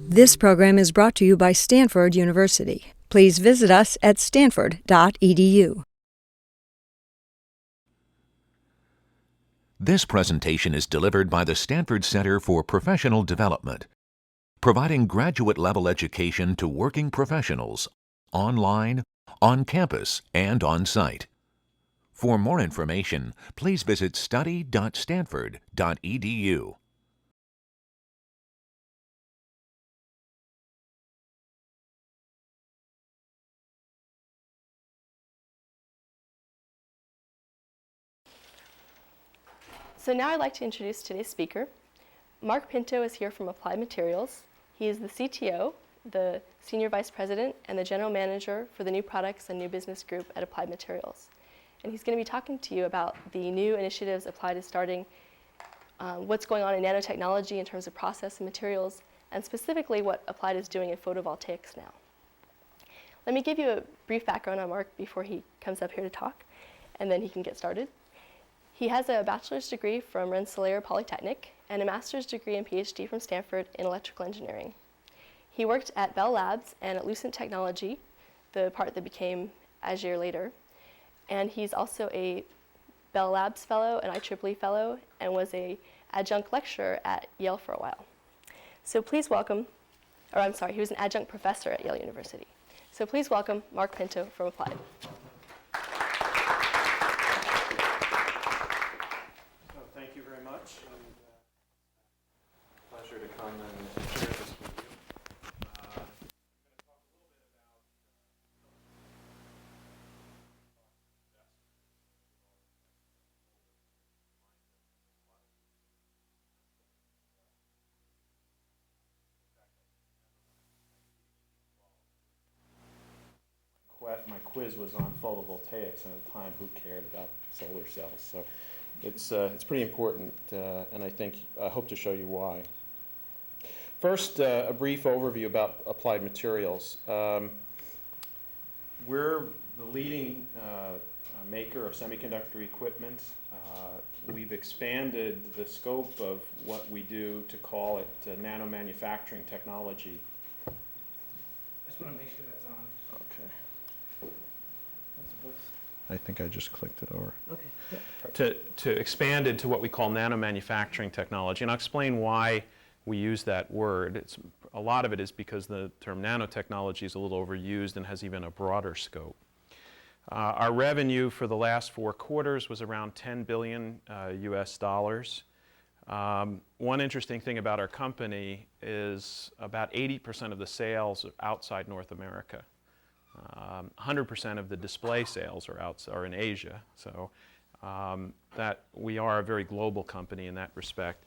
This program is brought to you by Stanford University. Please visit us at stanford.edu. This presentation is delivered by the Stanford Center for Professional Development, providing graduate-level education to working professionals, online, on campus, and on-site. For more information, please visit study.stanford.edu. So now I'd like to introduce today's speaker. Mark Pinto is here from Applied Materials. He is the CTO, the Senior Vice President, and the General Manager for the New Products and New Business Group at Applied Materials. And he's going to be talking to you about the new initiatives Applied is starting, what's going on in nanotechnology in terms of process and materials, and specifically what Applied is doing in photovoltaics now. Let me give you a brief background on Mark before he comes up here to talk, and then he can get started. He has a bachelor's degree from Rensselaer Polytechnic and a master's degree and PhD from Stanford in electrical engineering. He worked at Bell Labs and at Lucent Technology, the part that became Azure later. And he's also a Bell Labs fellow, an IEEE fellow, and was an adjunct lecturer at Yale for a while. So please welcome, or I'm sorry, he was an adjunct professor at Yale University. So please welcome Mark Pinto from Applied. Thank you very much. Pleasure to come and share this with you. My quiz was on photovoltaics, and at the time, who cared about solar cells? So it's pretty important, and I hope to show you why. First, a brief overview about Applied Materials. We're the leading maker of semiconductor equipment. We've expanded the scope of what we do to call it Nanomanufacturing Technology. I just want to make sure that's on. Okay. I think I just clicked it over. Okay. To expand into what we call nanomanufacturing technology, and I'll explain why we use that word. A lot of it is because the term nanotechnology is a little overused and has even a broader scope. Our revenue for the last 4 quarters was around $10 billion US dollars. One interesting thing about our company is about 80% of the sales are outside North America. 100% of the display sales are in Asia, so that we are a very global company in that respect.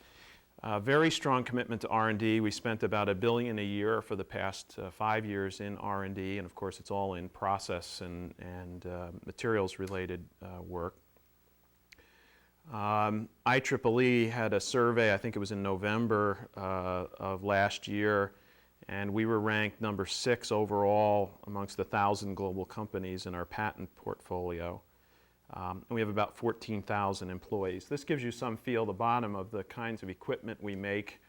Very strong commitment to R&D. We spent about $1 billion a year for the past 5 years in R&D, and of course it's all in process and materials-related work. IEEE had a survey, I think it was in November of last year, and we were ranked number 6 overall amongst 1,000 global companies in our patent portfolio. And we have about 14,000 employees. This gives you some feel, the bottom of the kinds of equipment we make.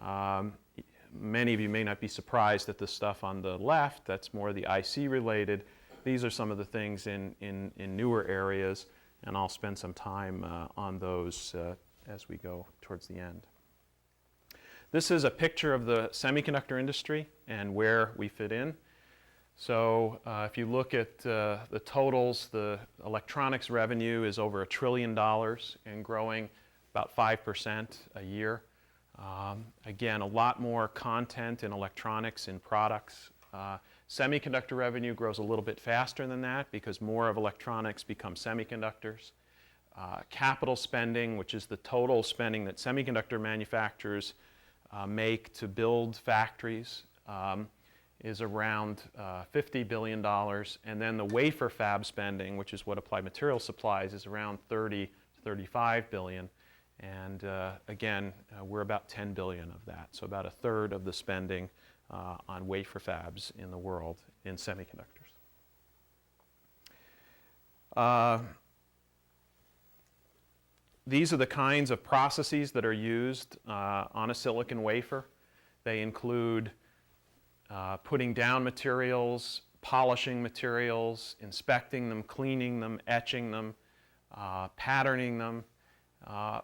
Many of you may not be surprised at the stuff on the left. That's more the IC related. These are some of the things in newer areas, and I'll spend some time on those as we go towards the end. This is a picture of the semiconductor industry and where we fit in. So if you look at the totals, the electronics revenue is over $1 trillion and growing about 5% a year. Again, a lot more content in electronics in products. Semiconductor revenue grows a little bit faster than that because more of electronics becomes semiconductors. Capital spending, which is the total spending that semiconductor manufacturers make to build factories, is around $50 billion. And then the wafer fab spending, which is what Applied Materials supplies, is around $30 to $35 billion. And again, we're about $10 billion of that. So about 1/3 of the spending on wafer fabs in the world in semiconductors. These are the kinds of processes that are used on a silicon wafer. They include putting down materials, polishing materials, inspecting them, cleaning them, etching them, patterning them.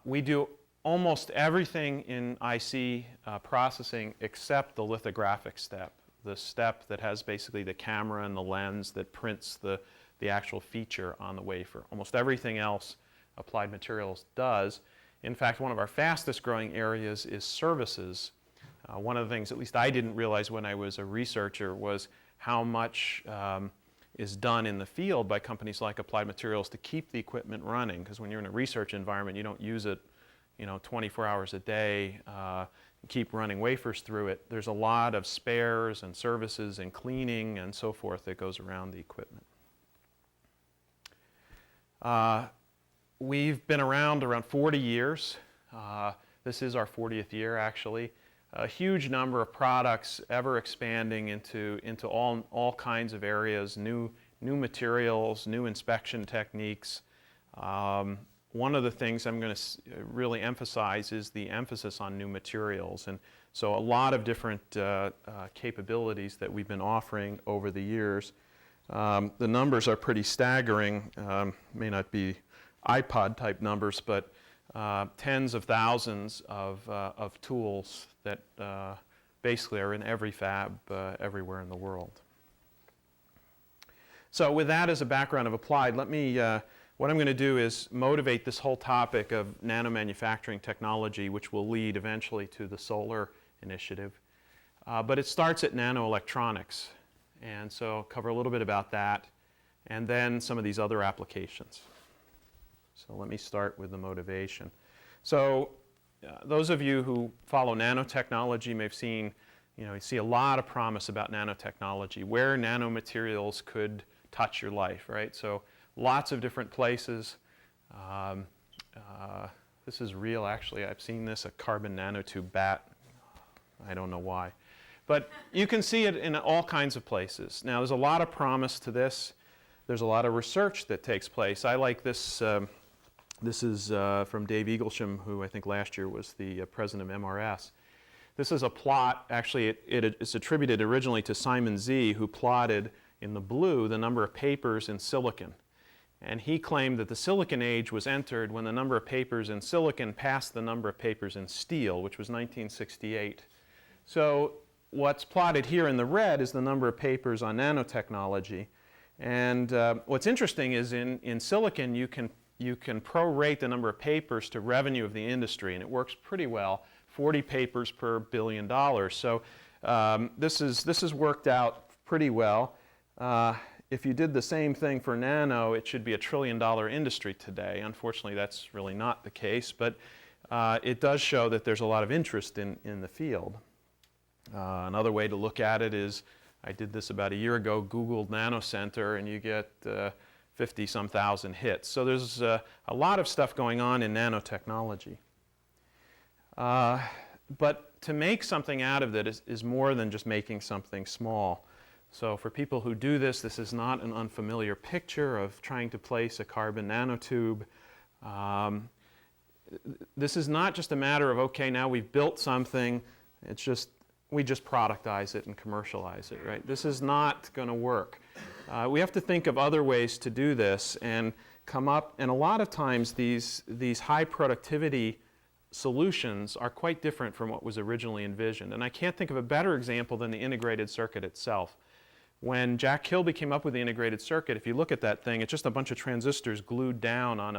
We do almost everything in IC processing except the lithographic step, the step that has basically the camera and the lens that prints the actual feature on the wafer. Almost everything else Applied Materials does. In fact, one of our fastest growing areas is services. One of the things, at least I didn't realize when I was a researcher, was how much is done in the field by companies like Applied Materials to keep the equipment running. Because when you're in a research environment, you don't use it 24 hours a day, keep running wafers through it. There's a lot of spares and services and cleaning and so forth that goes around the equipment. We've been around 40 years. This is our 40th year, actually. A huge number of products, ever expanding into all kinds of areas, new materials, new inspection techniques. One of the things I'm going to really emphasize is the emphasis on new materials. And so a lot of different capabilities that we've been offering over the years. The numbers are pretty staggering. May not be iPod type numbers, but tens of thousands of tools that basically are in every fab everywhere in the world. So with that as a background of Applied, what I'm going to do is motivate this whole topic of nanomanufacturing technology, which will lead eventually to the solar initiative. But it starts at nanoelectronics. And so I'll cover a little bit about that, and then some of these other applications. So let me start with the motivation. So those of you who follow nanotechnology may have seen, you see a lot of promise about nanotechnology, where nanomaterials could touch your life, right? So lots of different places. This is real, actually. I've seen this, a carbon nanotube bat. I don't know why. But you can see it in all kinds of places. Now, there's a lot of promise to this. There's a lot of research that takes place. I like this. This is from Dave Eaglesham, who I think last year was the president of MRS. This is a plot. Actually, it's attributed originally to Simon Z., who plotted in the blue the number of papers in silicon. And he claimed that the silicon age was entered when the number of papers in silicon passed the number of papers in steel, which was 1968. So what's plotted here in the red is the number of papers on nanotechnology. And what's interesting is in silicon, you can prorate the number of papers to revenue of the industry, and it works pretty well, 40 papers per $1 billion. So this is worked out pretty well. If you did the same thing for nano, it should be $1 trillion industry today. Unfortunately, that's really not the case, but it does show that there's a lot of interest in the field. Another way to look at it is, I did this about a year ago, Googled Nano Center, and you get 50-some thousand hits. So there's a lot of stuff going on in nanotechnology. But to make something out of it is more than just making something small. So for people who do this is not an unfamiliar picture of trying to place a carbon nanotube. This is not just a matter of, okay, now we've built something, we just productize it and commercialize it, right? This is not going to work. We have to think of other ways to do this and come up, and a lot of times these high productivity solutions are quite different from what was originally envisioned. And I can't think of a better example than the integrated circuit itself. When Jack Kilby came up with the integrated circuit, if you look at that thing, it's just a bunch of transistors glued down on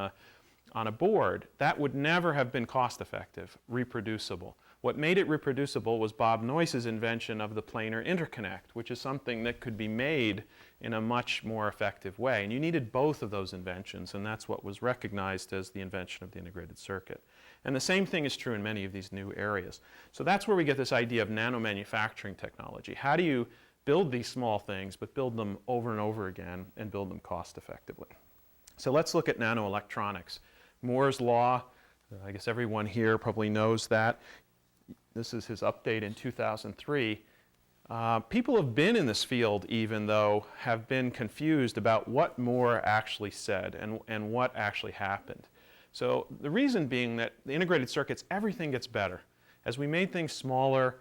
a board. That would never have been cost effective, reproducible. What made it reproducible was Bob Noyce's invention of the planar interconnect, which is something that could be made in a much more effective way. And you needed both of those inventions, and that's what was recognized as the invention of the integrated circuit. And the same thing is true in many of these new areas. So that's where we get this idea of nanomanufacturing technology. How do you build these small things, but build them over and over again and build them cost effectively? So let's look at nanoelectronics. Moore's law, I guess everyone here probably knows that. This is his update in 2003. People have been in this field, even though, have been confused about what Moore actually said and what actually happened. So the reason being that the integrated circuits, everything gets better. As we made things smaller,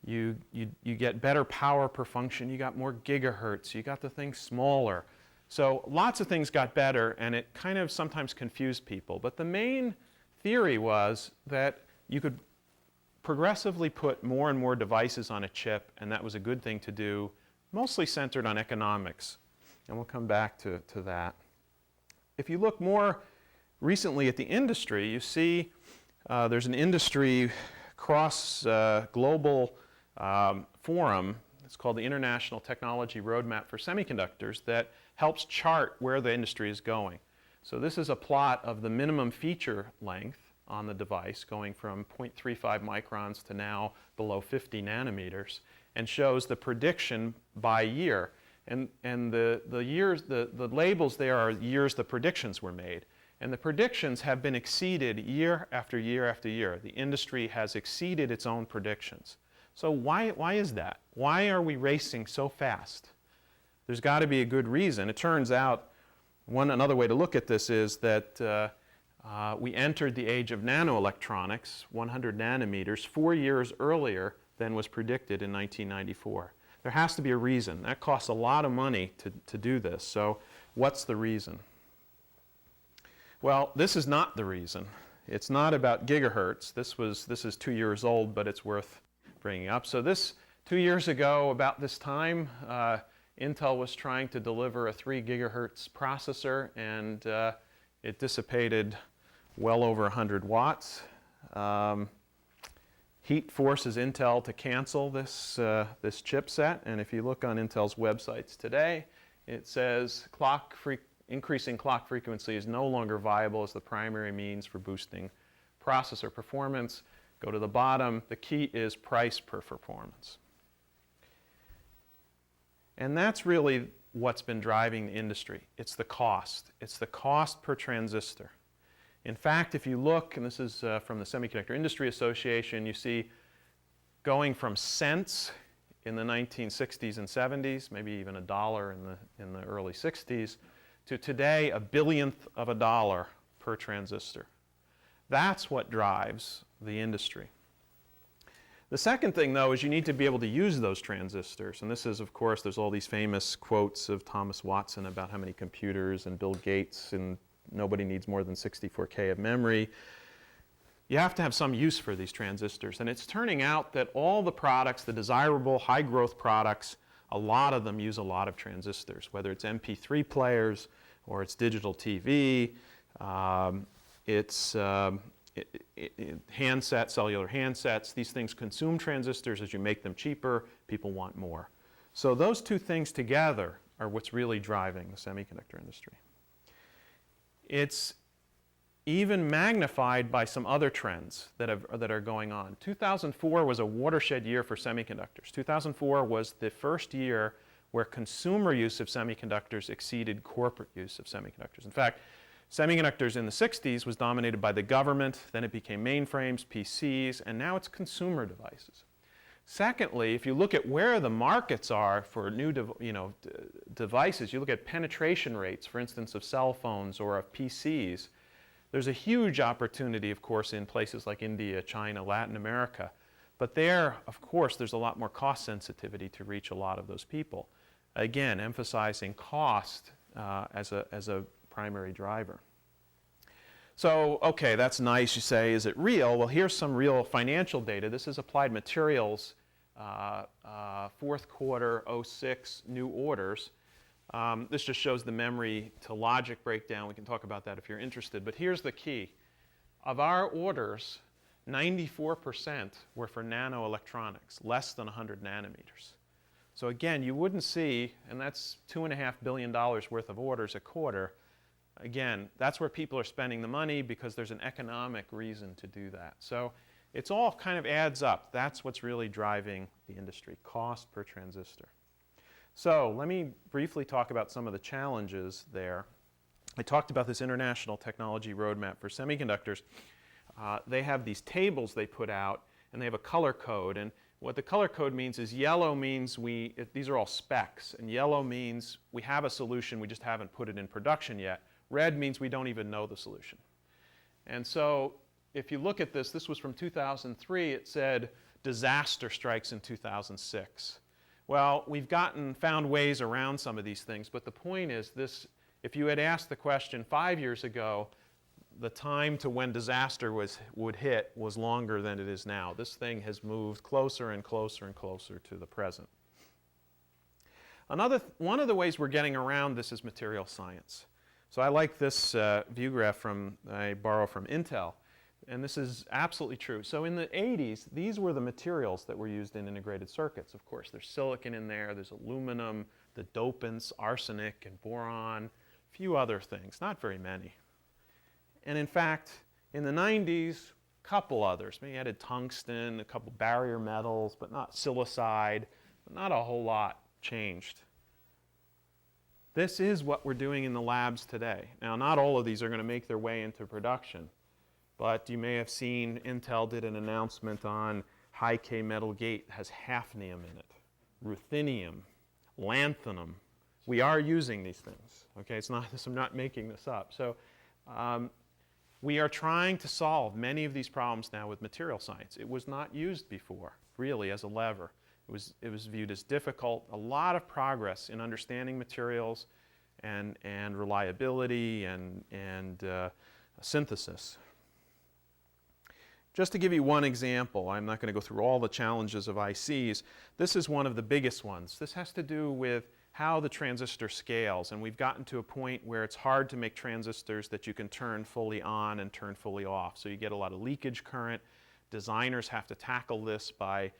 you get better power per function, you got more gigahertz, you got the thing smaller. So lots of things got better, and it kind of sometimes confused people. But the main theory was that you could progressively put more and more devices on a chip, and that was a good thing to do, mostly centered on economics. And we'll come back to that. If you look more recently at the industry, you see there's an industry global forum. It's called the International Technology Roadmap for Semiconductors that helps chart where the industry is going. So this is a plot of the minimum feature length on the device going from 0.35 microns to now below 50 nanometers, and shows the prediction by year. And the labels there are years the predictions were made. And the predictions have been exceeded year after year after year. The industry has exceeded its own predictions. So why is that? Why are we racing so fast? There's got to be a good reason. It turns out another way to look at this is that we entered the age of nanoelectronics, 100 nanometers, 4 years earlier than was predicted in 1994. There has to be a reason. That costs a lot of money to do this. So what's the reason? Well, this is not the reason. It's not about gigahertz. This is 2 years old, but it's worth bringing up. So 2 years ago, about this time, Intel was trying to deliver a 3 gigahertz processor, and it dissipated well over 100 watts. Heat forces Intel to cancel this chipset, and if you look on Intel's websites today, it says increasing clock frequency is no longer viable as the primary means for boosting processor performance. Go to the bottom. The key is price per performance. And that's really what's been driving the industry. It's the cost. It's the cost per transistor. In fact, if you look, and this is from the Semiconductor Industry Association, you see going from cents in the 1960s and 70s, maybe even $1 in the early 60s, to today a billionth of a dollar per transistor. That's what drives the industry. The second thing, though, is you need to be able to use those transistors. And this is, of course, there's all these famous quotes of Thomas Watson about how many computers, and Bill Gates, and nobody needs more than 64K of memory. You have to have some use for these transistors. And it's turning out that all the products, the desirable high-growth products, a lot of them use a lot of transistors, whether it's MP3 players or it's digital TV, it's handsets, cellular handsets. These things consume transistors. As you make them cheaper, people want more. So those two things together are what's really driving the semiconductor industry. It's even magnified by some other trends that are going on. 2004 was a watershed year for semiconductors. 2004 was the first year where consumer use of semiconductors exceeded corporate use of semiconductors. In fact, semiconductors in the 60s was dominated by the government, then it became mainframes, PCs, and now it's consumer devices. Secondly, if you look at where the markets are for new devices, you look at penetration rates, for instance, of cell phones or of PCs, there's a huge opportunity, of course, in places like India, China, Latin America. But there, of course, there's a lot more cost sensitivity to reach a lot of those people. Again, emphasizing cost as a primary driver. So, okay, that's nice, you say. Is it real? Well, here's some real financial data. This is Applied Materials, fourth quarter 06 new orders. This just shows the memory to logic breakdown. We can talk about that if you're interested. But here's the key. Of our orders, 94% were for nanoelectronics, less than 100 nanometers. So again, you wouldn't see, and that's $2.5 billion worth of orders a quarter. Again, that's where people are spending the money because there's an economic reason to do that. So it's all kind of adds up. That's what's really driving the industry, cost per transistor. So let me briefly talk about some of the challenges there. I talked about this International Technology Roadmap for Semiconductors. They have these tables they put out, and they have a color code. And what the color code means is yellow means these are all specs, and yellow means we have a solution, we just haven't put it in production yet. Red means we don't even know the solution. And so if you look at this was from 2003, it said disaster strikes in 2006. Well, we've found ways around some of these things, but the point is this: if you had asked the question 5 years ago, the time to when disaster would hit was longer than it is now. This thing has moved closer and closer and closer to the present. One of the ways we're getting around this is material science. So I like this view graph I borrow from Intel, and this is absolutely true. So in the 80s, these were the materials that were used in integrated circuits. Of course, there's silicon in there, there's aluminum, the dopants, arsenic and boron, a few other things, not very many. And in fact, in the 90s, a couple others. Maybe added tungsten, a couple barrier metals, but not silicide, but not a whole lot changed. This is what we're doing in the labs today. Now, not all of these are going to make their way into production, but you may have seen Intel did an announcement on high-K metal gate that has hafnium in it, ruthenium, lanthanum. We are using these things. Okay, I'm not making this up. So we are trying to solve many of these problems now with material science. It was not used before, really, as a lever. It was viewed as difficult. A lot of progress in understanding materials and reliability and synthesis. Just to give you one example, I'm not going to go through all the challenges of ICs. This is one of the biggest ones. This has to do with how the transistor scales, and we've gotten to a point where it's hard to make transistors that you can turn fully on and turn fully off. So you get a lot of leakage current. Designers have to tackle this by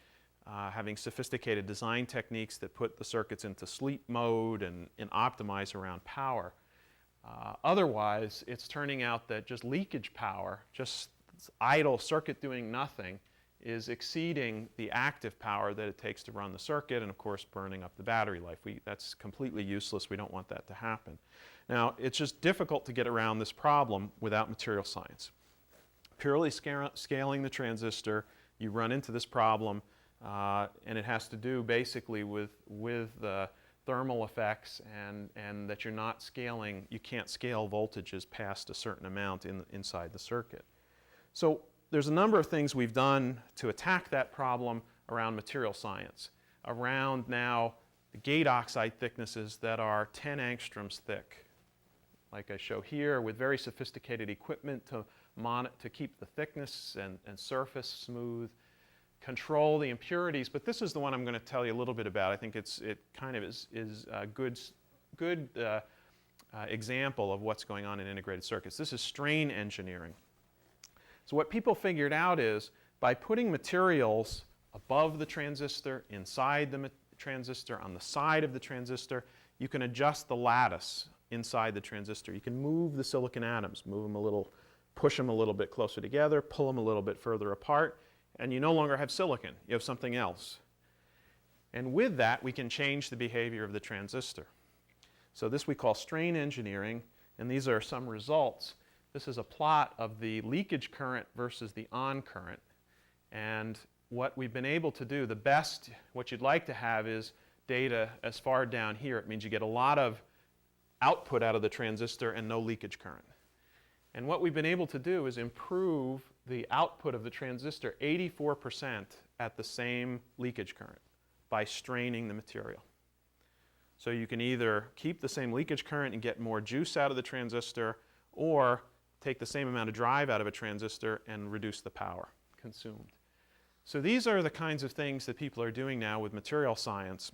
having sophisticated design techniques that put the circuits into sleep mode and optimize around power. Otherwise, it's turning out that just leakage power, just idle circuit doing nothing, is exceeding the active power that it takes to run the circuit, and of course burning up the battery life. That's completely useless. We don't want that to happen. Now, it's just difficult to get around this problem without material science. Purely scaling the transistor, you run into this problem, and it has to do basically with thermal effects and that you're not scaling, you can't scale voltages past a certain amount inside the circuit. So there's a number of things we've done to attack that problem around material science, around now the gate oxide thicknesses that are 10 angstroms thick, like I show here, with very sophisticated equipment to keep the thickness and surface smooth, control the impurities. But this is the one I'm going to tell you a little bit about. I think it kind of is a good example of what's going on in integrated circuits. This is strain engineering. So what people figured out is by putting materials above the transistor, inside the transistor, on the side of the transistor, you can adjust the lattice inside the transistor. You can move the silicon atoms, move them a little, push them a little bit closer together, pull them a little bit further apart, and you no longer have silicon. You have something else. And with that, we can change the behavior of the transistor. So this we call strain engineering, and these are some results. This is a plot of the leakage current versus the on current. And what we've been able to do, what you'd like to have is data as far down here. It means you get a lot of output out of the transistor and no leakage current. And what we've been able to do is improve the output of the transistor 84% at the same leakage current by straining the material. So you can either keep the same leakage current and get more juice out of the transistor, or take the same amount of drive out of a transistor and reduce the power consumed. So these are the kinds of things that people are doing now with material science,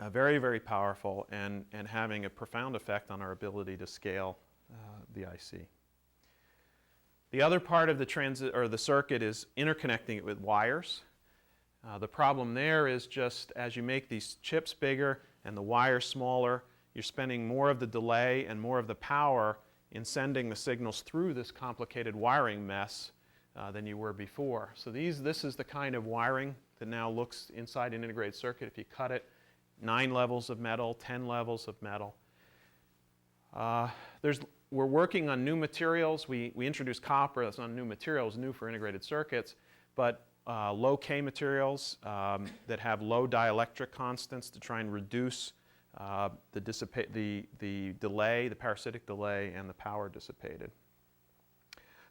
very, very powerful and having a profound effect on our ability to scale the IC. The other part of the circuit is interconnecting it with wires. The problem there is just as you make these chips bigger and the wires smaller, you're spending more of the delay and more of the power in sending the signals through this complicated wiring mess than you were before. So this is the kind of wiring that now looks inside an integrated circuit. If you cut it, 9 levels of metal, 10 levels of metal. We're working on new materials. We introduced copper. That's not a new material. It's new for integrated circuits. But low K materials that have low dielectric constants to try and reduce the delay, the parasitic delay, and the power dissipated.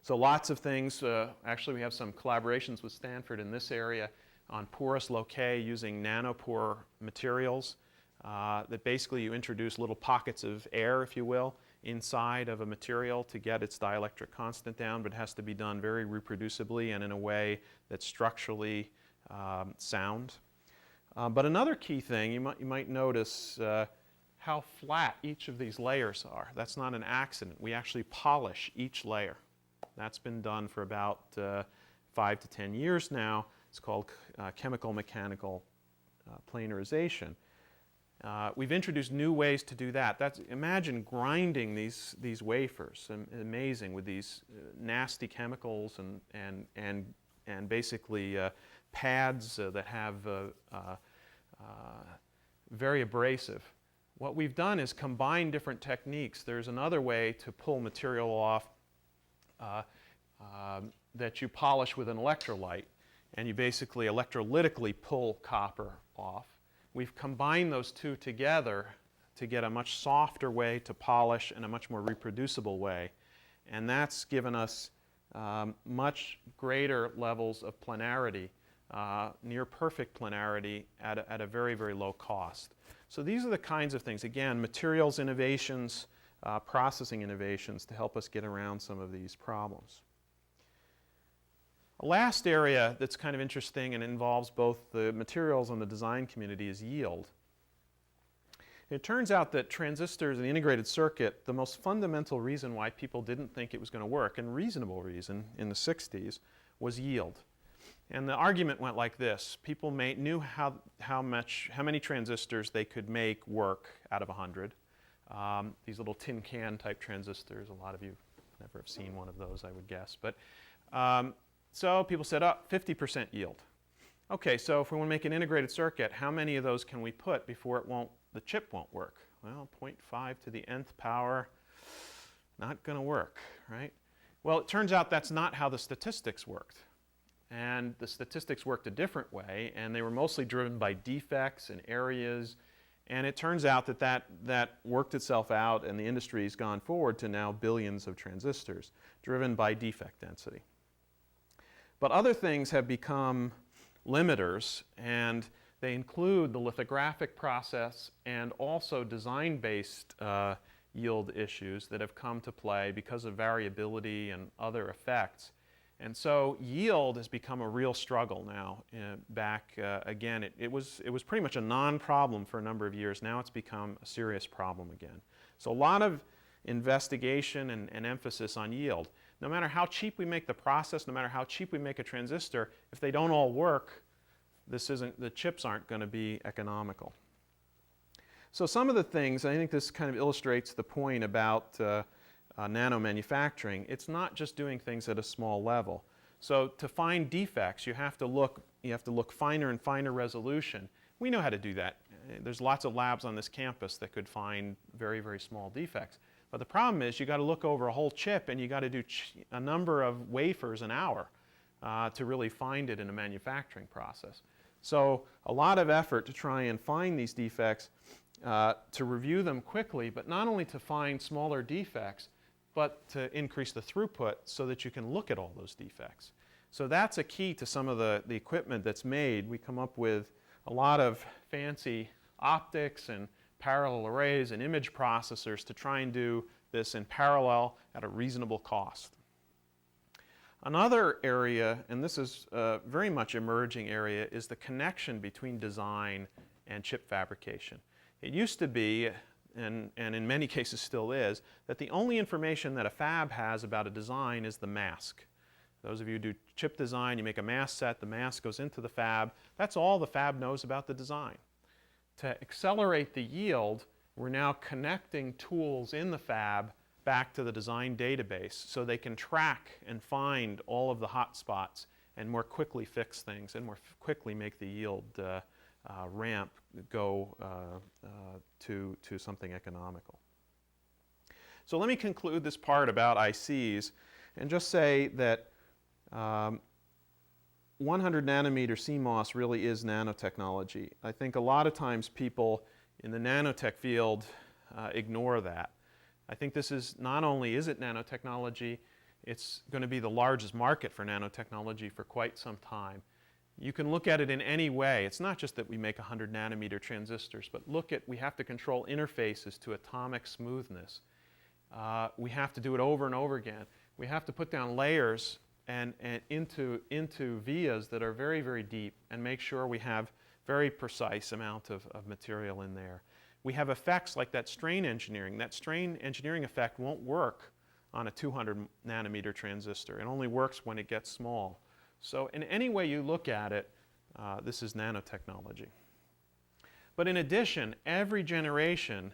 So lots of things. Actually, we have some collaborations with Stanford in this area on porous loci using nanopore materials that basically you introduce little pockets of air, if you will, inside of a material to get its dielectric constant down, but it has to be done very reproducibly and in a way that's structurally sound. But another key thing, you might notice how flat each of these layers are. That's not an accident. We actually polish each layer. That's been done for about 5 to 10 years now. It's called chemical mechanical planarization. We've introduced new ways to do that. Imagine grinding these wafers, amazing, with these nasty chemicals and basically pads that have very abrasive. What we've done is combine different techniques. There's another way to pull material off that you polish with an electrolyte, and you basically electrolytically pull copper off. We've combined those two together to get a much softer way to polish and a much more reproducible way, and that's given us much greater levels of planarity, near perfect planarity at a very, very low cost. So these are the kinds of things, again, materials innovations, processing innovations to help us get around some of these problems. A last area that's kind of interesting and involves both the materials and the design community is yield. It turns out that transistors in the integrated circuit, the most fundamental reason why people didn't think it was going to work, and reasonable reason in the 60s, was yield. And the argument went like this. People knew how many transistors they could make work out of 100. These little tin can type transistors, a lot of you never have seen one of those, I would guess. But so people said, 50% yield. Okay, so if we want to make an integrated circuit, how many of those can we put before the chip won't work? Well, 0.5 to the nth power, not going to work, right? Well, it turns out that's not how the statistics worked. And the statistics worked a different way, and they were mostly driven by defects and areas. And it turns out that worked itself out, and the industry has gone forward to now billions of transistors, driven by defect density. But other things have become limiters, and they include the lithographic process and also design-based yield issues that have come to play because of variability and other effects. And so yield has become a real struggle now. Again, it was pretty much a non-problem for a number of years. Now it's become a serious problem again. So a lot of investigation and emphasis on yield. No matter how cheap we make the process, no matter how cheap we make a transistor, if they don't all work, the chips aren't going to be economical. So some of the things, I think this kind of illustrates the point about nano manufacturing. It's not just doing things at a small level. So to find defects, you have to look finer and finer resolution. We know how to do that. There's lots of labs on this campus that could find very, very small defects. But the problem is you got to look over a whole chip, and you got to do a number of wafers an hour to really find it in a manufacturing process. So a lot of effort to try and find these defects, to review them quickly, but not only to find smaller defects, but to increase the throughput so that you can look at all those defects. So that's a key to some of the equipment that's made. We come up with a lot of fancy optics and parallel arrays and image processors to try and do this in parallel at a reasonable cost. Another area, and this is a very much emerging area, is the connection between design and chip fabrication. It used to be, and in many cases still is, that the only information that a fab has about a design is the mask. Those of you who do chip design, you make a mask set, the mask goes into the fab. That's all the fab knows about the design. To accelerate the yield, we're now connecting tools in the fab back to the design database so they can track and find all of the hot spots and more quickly fix things and more quickly make the yield ramp go to something economical. So let me conclude this part about ICs and just say that 100 nanometer CMOS really is nanotechnology. I think a lot of times people in the nanotech field ignore that. I think this is not only is it nanotechnology, It's going to be the largest market for nanotechnology for quite some time. You can look at it in any way. It's not just that we make 100 nanometer transistors, but look at, we have to control interfaces to atomic smoothness. We have to do it over and over again. We have to put down layers and into vias that are very, very deep and make sure we have very precise amount of material in there. We have effects like that strain engineering. That strain engineering effect won't work on a 200 nanometer transistor. It only works when it gets small. So in any way you look at it, this is nanotechnology. But in addition, every generation,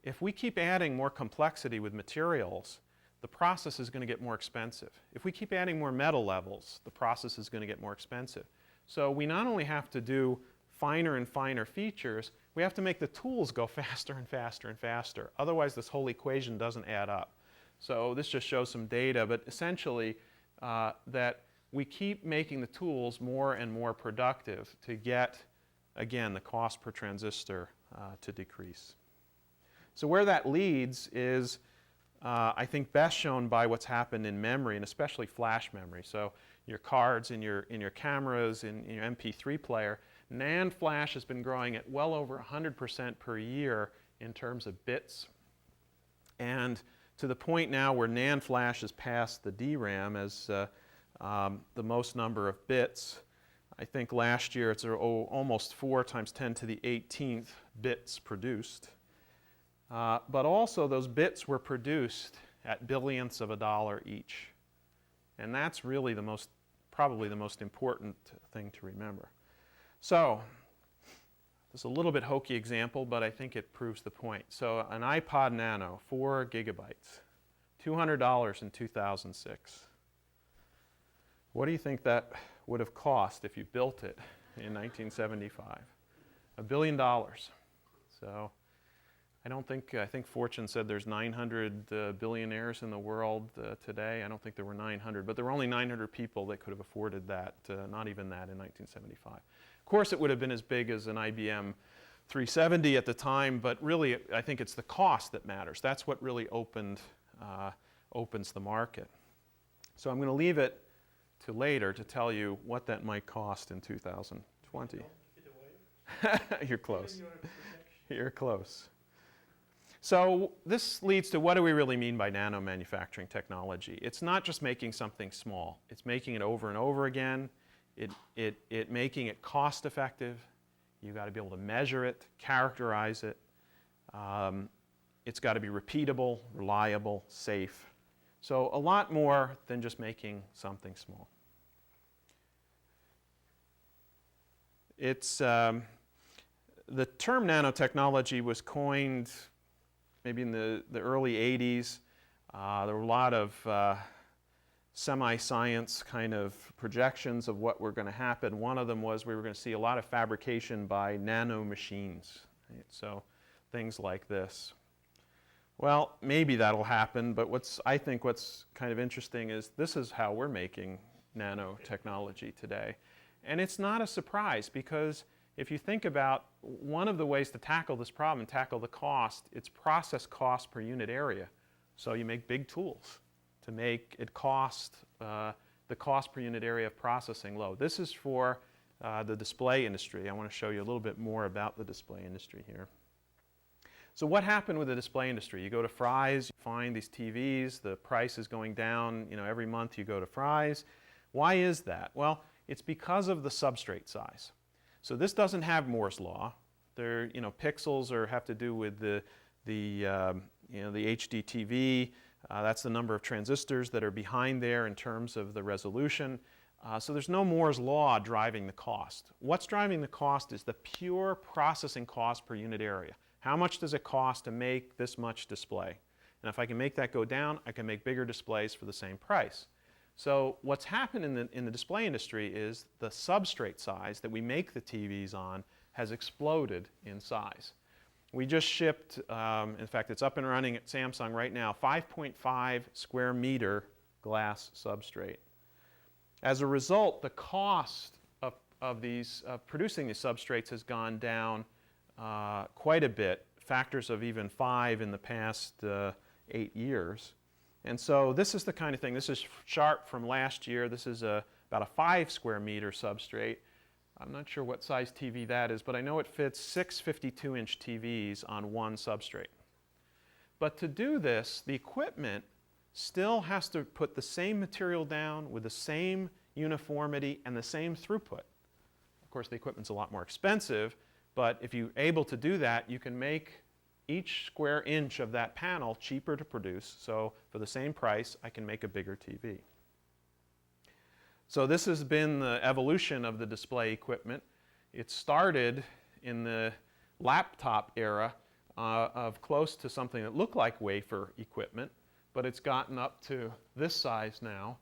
if we keep adding more complexity with materials, the process is going to get more expensive. If we keep adding more metal levels, the process is going to get more expensive. So we not only have to do finer and finer features, we have to make the tools go faster and faster and faster. Otherwise, this whole equation doesn't add up. So this just shows some data, but essentially that we keep making the tools more and more productive to get, again, the cost per transistor to decrease. So where that leads is, I think, best shown by what's happened in memory, and especially flash memory. So your cards, in your cameras, in your MP3 player, NAND flash has been growing at well over 100% per year in terms of bits. And to the point now where NAND flash has passed the DRAM as the most number of bits. I think last year it's almost 4 times 10 to the 18th bits produced. But also those bits were produced at billionths of a dollar each. And that's really probably the most important thing to remember. So this is a little bit hokey example, but I think it proves the point. So an iPod Nano, 4 gigabytes, $200 in 2006. What do you think that would have cost if you built it in 1975? $1 billion. So I think Fortune said there's 900 billionaires in the world today. I don't think there were 900, but there were only 900 people that could have afforded that, not even that in 1975. Of course, it would have been as big as an IBM 370 at the time, but really I think it's the cost that matters. That's what really opens the market. So I'm going to leave it to later to tell you what that might cost in 2020. You're close. You're close. So this leads to, what do we really mean by nanomanufacturing technology? It's not just making something small. It's making it over and over again. It making it cost effective. You've got to be able to measure it, characterize it. It's got to be repeatable, reliable, safe. So a lot more than just making something small. It's the term nanotechnology was coined maybe in the early 80s. There were a lot of semi-science kind of projections of what were going to happen. One of them was we were going to see a lot of fabrication by nano machines. Right? So things like this. Well, maybe that'll happen, but I think what's kind of interesting is this is how we're making nanotechnology today. And it's not a surprise, because if you think about one of the ways to tackle this problem and tackle the cost, it's process cost per unit area. So you make big tools to make it the cost per unit area of processing low. This is for the display industry. I want to show you a little bit more about the display industry here. So what happened with the display industry? You go to Fry's, you find these TVs, the price is going down, every month you go to Fry's. Why is that? Well, it's because of the substrate size. So this doesn't have Moore's law. Pixels have to do with the HD TV. That's the number of transistors that are behind there in terms of the resolution. So there's no Moore's law driving the cost. What's driving the cost is the pure processing cost per unit area. How much does it cost to make this much display? And if I can make that go down, I can make bigger displays for the same price. So what's happened in the display industry is the substrate size that we make the TVs on has exploded in size. We just shipped, in fact it's up and running at Samsung right now, 5.5 square meter glass substrate. As a result, the cost of producing these substrates has gone down quite a bit, factors of even 5 in the past 8 years. And so this is the kind of thing, this is chart from last year. This is about a 5 square meter substrate. I'm not sure what size TV that is, but I know it fits 6 52-inch TVs on one substrate. But to do this, the equipment still has to put the same material down with the same uniformity and the same throughput. Of course, the equipment's a lot more expensive, but if you're able to do that, you can make each square inch of that panel cheaper to produce. So for the same price, I can make a bigger TV. So this has been the evolution of the display equipment. It started in the laptop era of close to something that looked like wafer equipment, but it's gotten up to this size now.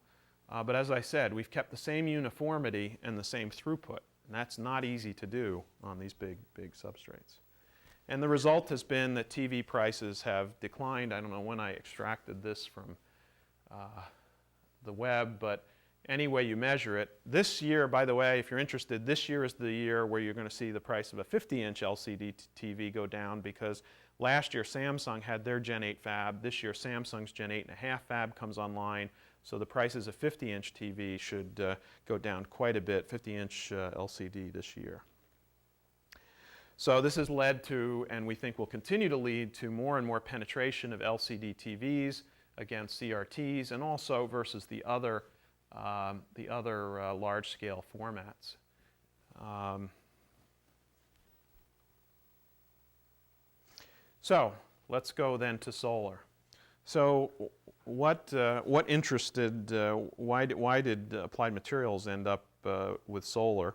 But as I said, we've kept the same uniformity and the same throughput, and that's not easy to do on these big substrates. And the result has been that TV prices have declined. I don't know when I extracted this from the web, but any way you measure it. This year, by the way, if you're interested, this year is the year where you're going to see the price of a 50-inch LCD TV go down, because last year Samsung had their Gen 8 fab. This year Samsung's Gen 8.5 fab comes online. So the prices of 50-inch TV should go down quite a bit, 50-inch LCD this year. So this has led to, and we think will continue to lead to, more and more penetration of LCD TVs against CRTs, and also versus the other large-scale formats. So let's go then to solar. So what interested? Why did Applied Materials end up with solar?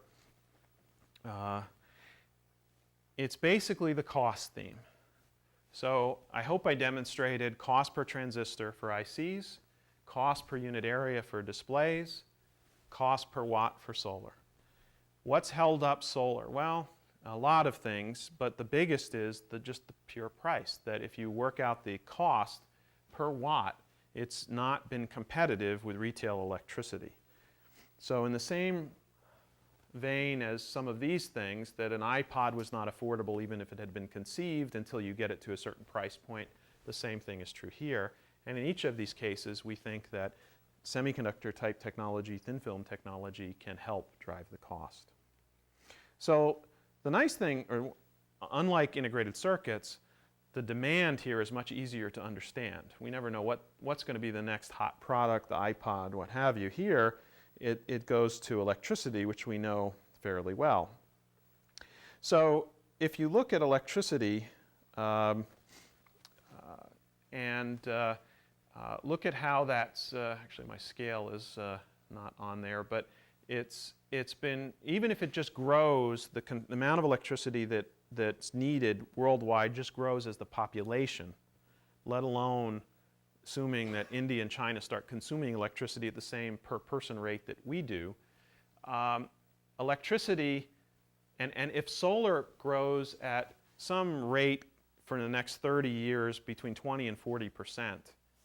It's basically the cost theme. So I hope I demonstrated cost per transistor for ICs, cost per unit area for displays, cost per watt for solar. What's held up solar? Well, a lot of things, but the biggest is just the pure price, that if you work out the cost per watt, it's not been competitive with retail electricity. So in the same vein as some of these things, that an iPod was not affordable even if it had been conceived until you get it to a certain price point, the same thing is true here. And in each of these cases, we think that semiconductor type technology, thin film technology, can help drive the cost. So the nice thing, or unlike integrated circuits, the demand here is much easier to understand. We never know what's going to be the next hot product, the iPod, what have you. Here, it goes to electricity, which we know fairly well. So if you look at electricity and look at how that's, actually my scale is not on there, but it's been, even if it just grows, the amount of electricity that's needed worldwide just grows as the population, let alone assuming that India and China start consuming electricity at the same per person rate that we do. Electricity, and if solar grows at some rate for the next 30 years between 20 and 40%,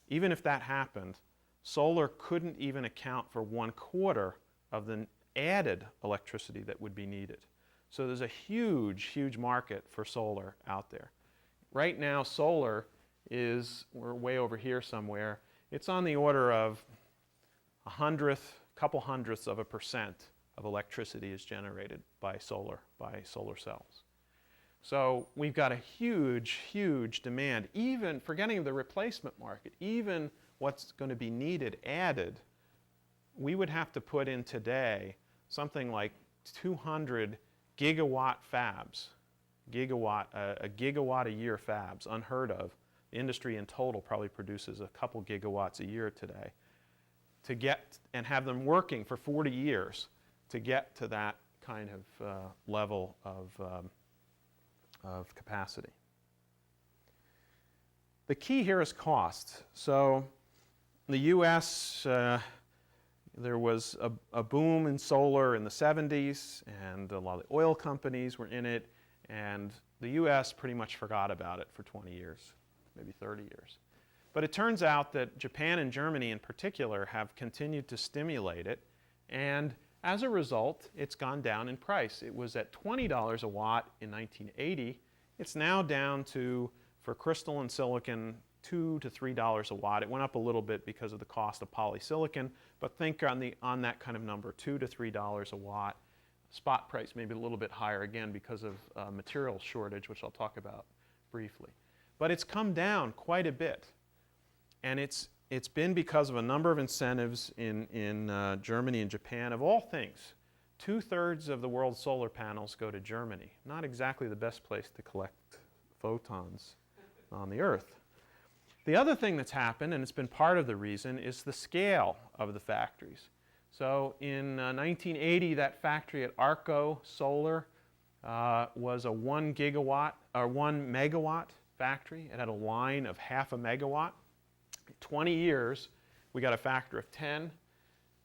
even if that happened, solar couldn't even account for 1/4 of the added electricity that would be needed. So there's a huge market for solar out there. Right now, solar is, we're way over here somewhere, it's on the order of couple hundredths of a percent of electricity is generated by solar cells. So we've got a huge demand, even forgetting the replacement market, even what's going to be needed added, we would have to put in today something like 200 gigawatt fabs, a gigawatt a year fabs, unheard of. The industry in total probably produces a couple gigawatts a year today, to get and have them working for 40 years to get to that kind of level of capacity. The key here is cost. So in the US, there was a boom in solar in the 70s, and a lot of the oil companies were in it, and the US pretty much forgot about it for 20 years, maybe 30 years. But it turns out that Japan and Germany in particular have continued to stimulate it, and as a result, it's gone down in price. It was at $20 a watt in 1980. It's now down to, for crystalline silicon $2 to $3 a watt. It went up a little bit because of the cost of polysilicon, but think on that kind of number, $2 to $3 a watt. Spot price maybe a little bit higher, again, because of material shortage, which I'll talk about briefly. But it's come down quite a bit. And it's been because of a number of incentives in Germany and Japan. Of all things, 2/3 of the world's solar panels go to Germany. Not exactly the best place to collect photons on the Earth. The other thing that's happened, and it's been part of the reason, is the scale of the factories. So in 1980, that factory at Arco Solar was a 1 megawatt factory. It had a line of 0.5 megawatt. 20 years, we got a factor of 10.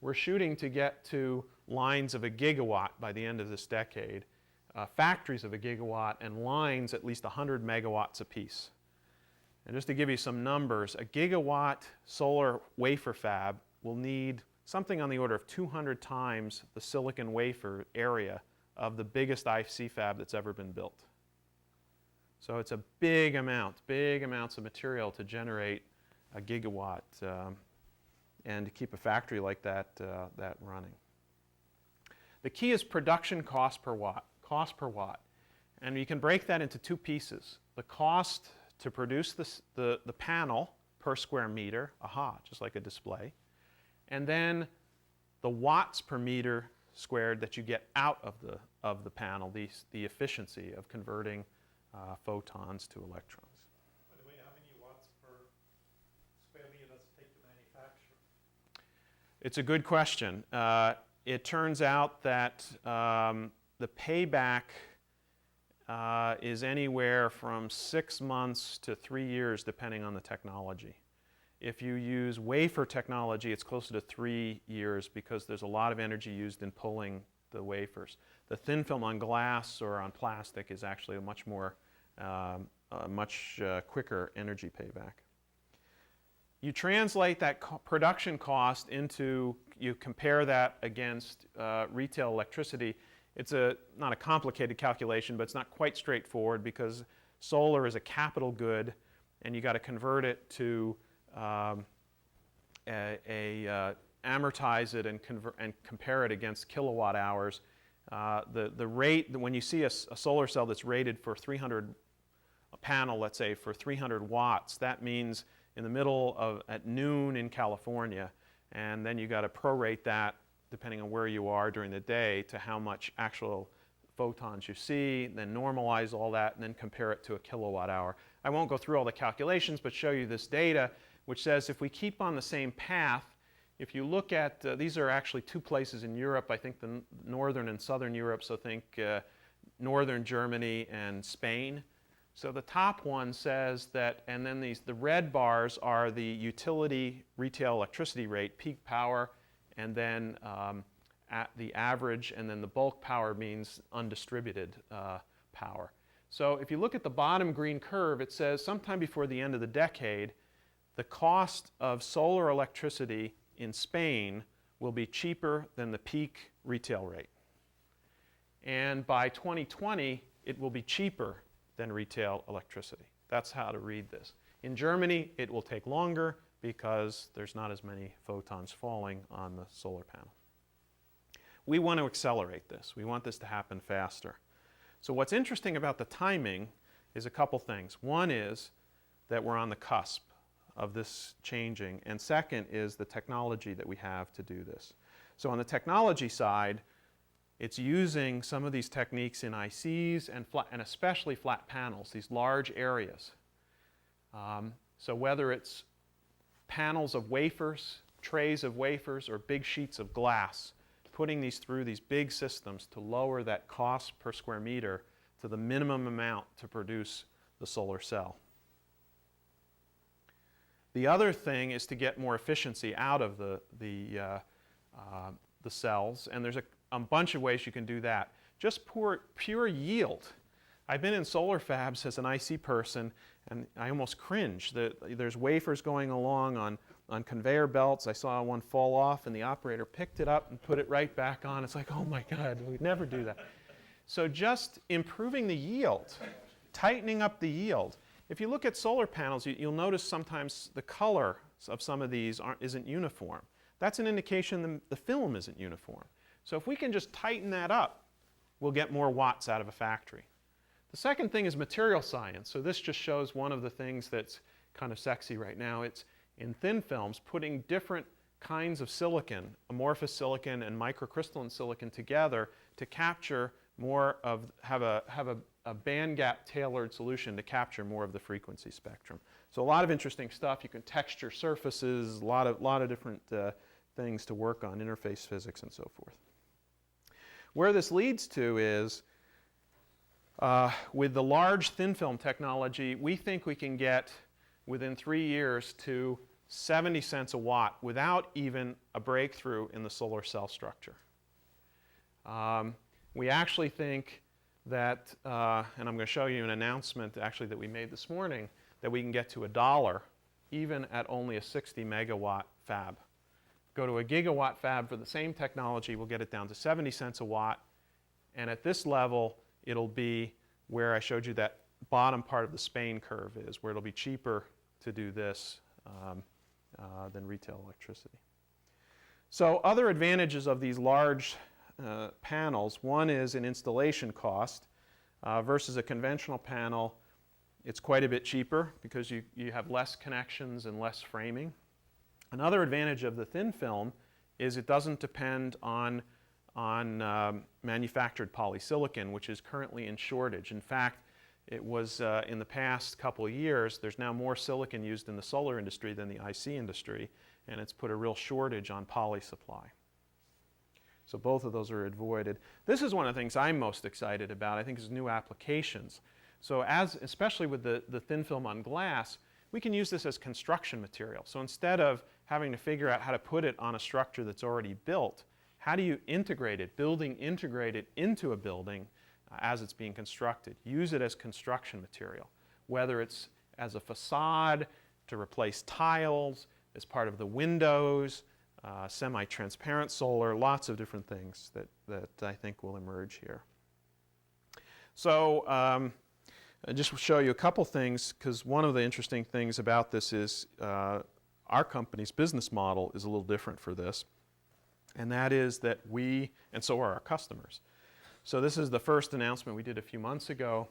We're shooting to get to lines of 1 gigawatt by the end of this decade, factories of 1 gigawatt, and lines at least 100 megawatts apiece. And just to give you some numbers, a gigawatt solar wafer fab will need something on the order of 200 times the silicon wafer area of the biggest IC fab that's ever been built. So it's a big amounts of material to generate a gigawatt and to keep a factory like that running. The key is production cost per watt. And you can break that into two pieces. The cost to produce the panel per square meter, just like a display, and then the watts per meter squared that you get out of the panel, the efficiency of converting photons to electrons. By the way, how many watts per square meter does it take to manufacture? It's a good question. It turns out that the payback is anywhere from 6 months to 3 years, depending on the technology. If you use wafer technology, it's closer to 3 years because there's a lot of energy used in pulling the wafers. The thin film on glass or on plastic is actually a much more, much quicker energy payback. You translate that production cost into, you compare that against retail electricity. It's not a complicated calculation, but it's not quite straightforward because solar is a capital good and you got to convert it to amortize it and compare it against kilowatt hours. The rate, when you see a solar cell that's rated for 300, a panel, let's say, for 300 watts, that means in the middle of, at noon in California, and then you got to prorate that depending on where you are during the day to how much actual photons you see, then normalize all that, and then compare it to a kilowatt hour. I won't go through all the calculations, but show you this data, which says if we keep on the same path, if you look at, these are actually two places in Europe, I think the northern and southern Europe, so think northern Germany and Spain. So the top one says that, and then the red bars are the utility retail electricity rate, peak power, and then at the average, and then the bulk power means undistributed power. So if you look at the bottom green curve, it says sometime before the end of the decade, the cost of solar electricity in Spain will be cheaper than the peak retail rate. And by 2020, it will be cheaper than retail electricity. That's how to read this. In Germany, it will take longer because there's not as many photons falling on the solar panel. We want to accelerate this. We want this to happen faster. So what's interesting about the timing is a couple things. One is that we're on the cusp of this changing, and second is the technology that we have to do this. So on the technology side, it's using some of these techniques in ICs and especially flat panels, these large areas. So whether it's panels of wafers, trays of wafers, or big sheets of glass, putting these through these big systems to lower that cost per square meter to the minimum amount to produce the solar cell. The other thing is to get more efficiency out of the cells, and there's a bunch of ways you can do that. Just pure yield. I've been in solar fabs as an IC person, and I almost cringe. There's wafers going along on conveyor belts. I saw one fall off, and the operator picked it up and put it right back on. It's like, oh my God, we'd never do that. So just improving the yield, tightening up the yield. If you look at solar panels, you'll notice sometimes the color of some of these isn't uniform. That's an indication the film isn't uniform. So if we can just tighten that up, we'll get more watts out of a factory. The second thing is material science. So this just shows one of the things that's kind of sexy right now. It's in thin films, putting different kinds of silicon, amorphous silicon and microcrystalline silicon together to capture more of, have a band gap tailored solution to capture more of the frequency spectrum. So a lot of interesting stuff. You can texture surfaces, a lot of different things to work on, interface physics and so forth. Where this leads to is, with the large thin film technology, we think we can get within 3 years to 70 cents a watt without even a breakthrough in the solar cell structure. We actually think that, and I'm going to show you an announcement actually that we made this morning, that we can get to $1 even at only a 60 megawatt fab. Go to a gigawatt fab for the same technology, we'll get it down to 70 cents a watt, and at this level it'll be where I showed you that bottom part of the Spain curve is, where it'll be cheaper to do this than retail electricity. So other advantages of these large panels, one is an installation cost versus a conventional panel. It's quite a bit cheaper because you have less connections and less framing. Another advantage of the thin film is it doesn't depend on manufactured polysilicon, which is currently in shortage. In fact, it was in the past couple of years, there's now more silicon used in the solar industry than the IC industry, and it's put a real shortage on poly supply. So both of those are avoided. This is one of the things I'm most excited about, I think, is new applications. So especially with the thin film on glass, we can use this as construction material. So instead of having to figure out how to put it on a structure that's already built, how do you integrate it, integrate it into a building as it's being constructed? Use it as construction material, whether it's as a facade, to replace tiles, as part of the windows, semi-transparent solar, lots of different things that I think will emerge here. So I just will show you a couple things, because one of the interesting things about this is our company's business model is a little different for this, and that is that we, and so are our customers. So this is the first announcement we did a few months ago.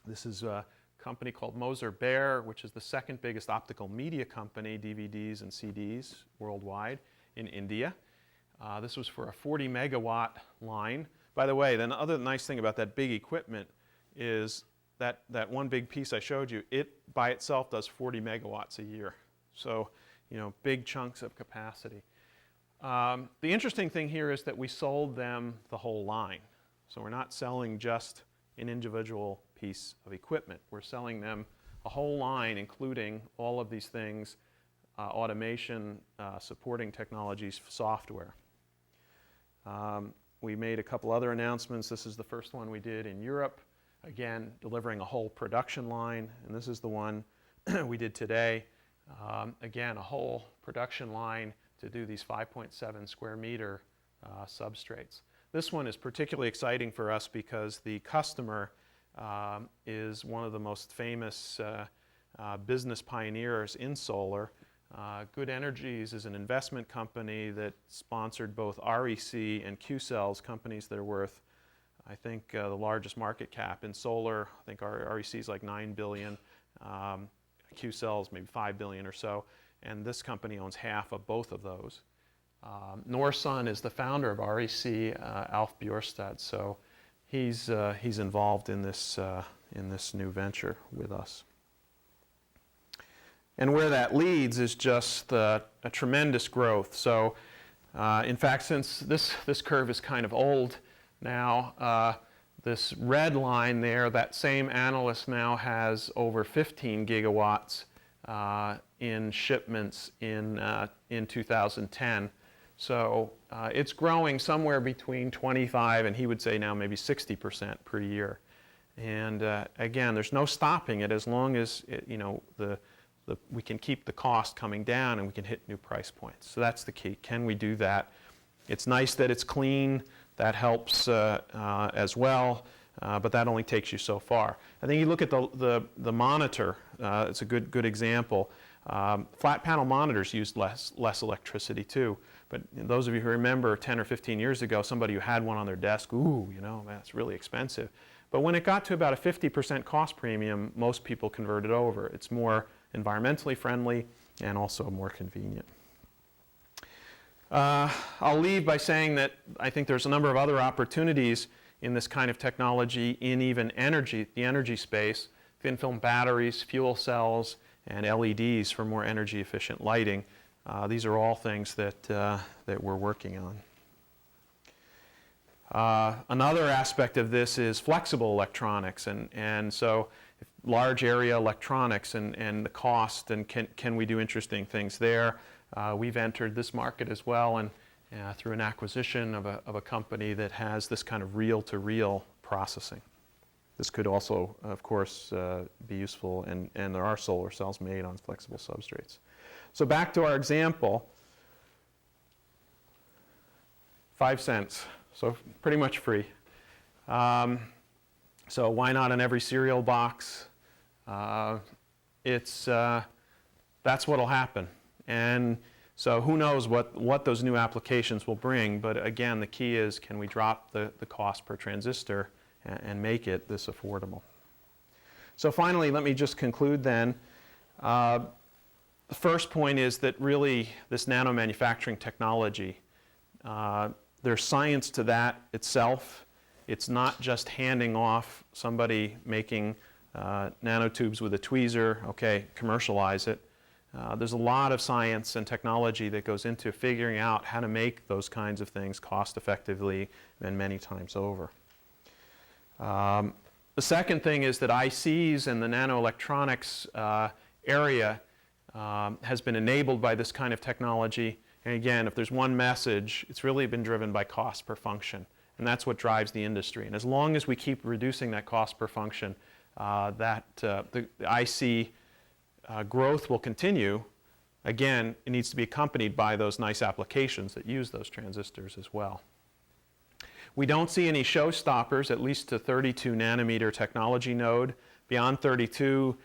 This is a company called Moser Baer, which is the second biggest optical media company, DVDs and CDs worldwide, in India. This was for a 40 megawatt line. By the way, then the other nice thing about that big equipment is that one big piece I showed you, it by itself does 40 megawatts a year. So, big chunks of capacity. The interesting thing here is that we sold them the whole line. So we're not selling just an individual piece of equipment. We're selling them a whole line, including all of these things, automation, supporting technologies, software. We made a couple other announcements. This is the first one we did in Europe. Again, delivering a whole production line, and this is the one we did today. Again, a whole production line to do these 5.7 square meter substrates. This one is particularly exciting for us because the customer is one of the most famous business pioneers in solar. Good Energies is an investment company that sponsored both REC and Q-Cells, companies that are worth, I think, the largest market cap in solar. I think our REC is like $9 billion, Q-Cells maybe $5 billion or so, and this company owns half of both of those. Norson is the founder of REC, Alf Bjorstad, so he's involved in this new venture with us. And where that leads is just a tremendous growth. So, in fact, since this curve is kind of old now, this red line there, that same analyst now has over 15 gigawatts in shipments in 2010. So it's growing somewhere between 25 and he would say now maybe 60% per year. And again, there's no stopping it as long as we can keep the cost coming down and we can hit new price points. So that's the key. Can we do that? It's nice that it's clean. That helps as well. but that only takes you so far. I think you look at the monitor, it's a good example. Flat panel monitors used less electricity too, but those of you who remember 10 or 15 years ago, somebody who had one on their desk, ooh, you know, that's really expensive. But when it got to about a 50% cost premium, most people converted over. It's more environmentally friendly and also more convenient. I'll leave by saying that I think there's a number of other opportunities in this kind of technology in even the energy space, thin film batteries, fuel cells, and LEDs for more energy efficient lighting. These are all things that we're working on. Another aspect of this is flexible electronics, and so large area electronics and the cost, and can we do interesting things there. We've entered this market as well, and through an acquisition of a company that has this kind of reel-to-reel processing. This could also, of course, be useful, and there are solar cells made on flexible substrates. So back to our example, 5 cents, so pretty much free. So why not in every cereal box? That's what'll happen. And so who knows what those new applications will bring, but again, the key is, can we drop the cost per transistor and make it this affordable? So finally, let me just conclude then. The first point is that really this nanomanufacturing technology, there's science to that itself. It's not just handing off somebody making nanotubes with a tweezer, okay, commercialize it. There's a lot of science and technology that goes into figuring out how to make those kinds of things cost effectively and many times over. The second thing is that ICs and the nanoelectronics area has been enabled by this kind of technology. And again, if there's one message, it's really been driven by cost per function. And that's what drives the industry. And as long as we keep reducing that cost per function, the IC growth will continue. Again, it needs to be accompanied by those nice applications that use those transistors as well. We don't see any showstoppers, at least to 32 nanometer technology node. Beyond 32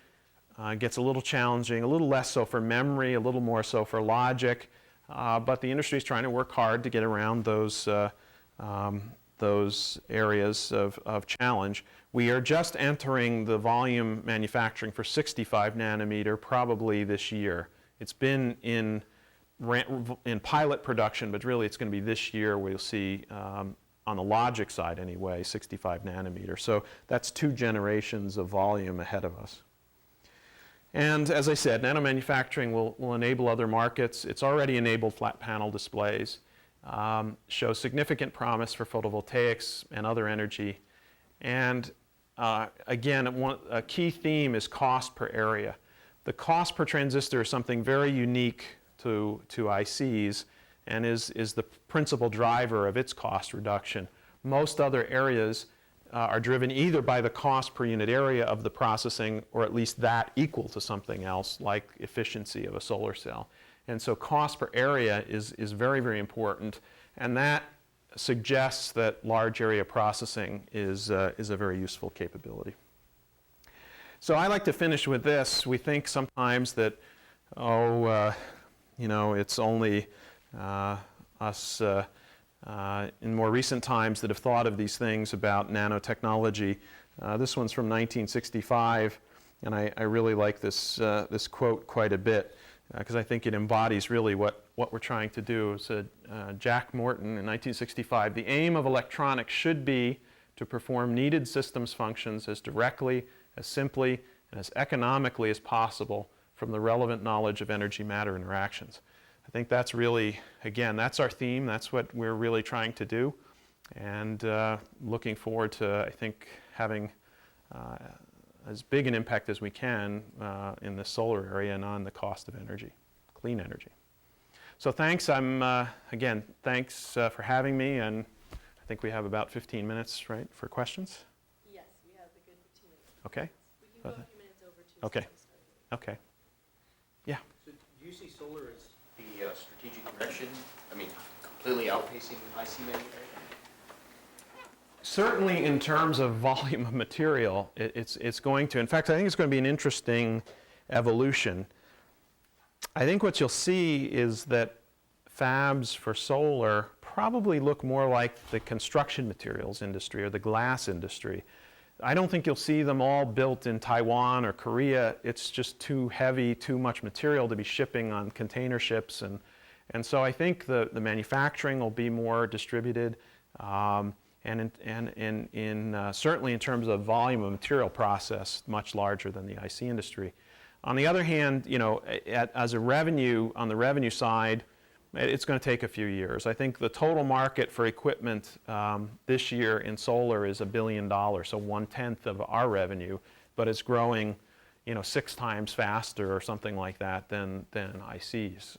gets a little challenging, a little less so for memory, a little more so for logic. But the industry is trying to work hard to get around those areas of challenge. We are just entering the volume manufacturing for 65 nanometer probably this year. It's been in pilot production, but really it's going to be this year we'll see, on the logic side anyway, 65 nanometer. So that's 2 generations of volume ahead of us. And as I said, nanomanufacturing will enable other markets. It's already enabled flat panel displays, shows significant promise for photovoltaics and other energy. And again, a key theme is cost per area. The cost per transistor is something very unique to ICs and is the principal driver of its cost reduction. Most other areas are driven either by the cost per unit area of the processing, or at least that equal to something else like efficiency of a solar cell. And so cost per area is very, very important, and that suggests that large area processing is a very useful capability. So I like to finish with this. We think sometimes that, it's only us in more recent times that have thought of these things about nanotechnology. This one's from 1965, and I really like this quote quite a bit because I think it embodies really what we're trying to do. It said, Jack Morton in 1965, "The aim of electronics should be to perform needed systems functions as directly, as simply, and as economically as possible from the relevant knowledge of energy-matter interactions." I think that's really, again, that's our theme. That's what we're really trying to do. And looking forward to, I think, having as big an impact as we can in the solar area and on the cost of energy, clean energy. So thanks. Again, thanks for having me. And I think we have about 15 minutes, right, for questions? Yes, we have a good 15 minutes. Okay. We can go a few minutes over to Okay. Okay. Yeah. So do you see solar as the strategic direction? I mean, completely outpacing IC manufacturing? Certainly in terms of volume of material, it's going to, in fact, I think it's going to be an interesting evolution. I think what you'll see is that fabs for solar probably look more like the construction materials industry or the glass industry. I don't think you'll see them all built in Taiwan or Korea. It's just too heavy, too much material to be shipping on container ships. And so I think the manufacturing will be more distributed. Certainly in terms of volume of material processed, much larger than the IC industry. On the other hand, you know, as a revenue, on the revenue side, it's going to take a few years. I think the total market for equipment this year in solar is $1 billion, so 1/10 of our revenue, but it's growing, you know, 6 times faster or something like that than ICs,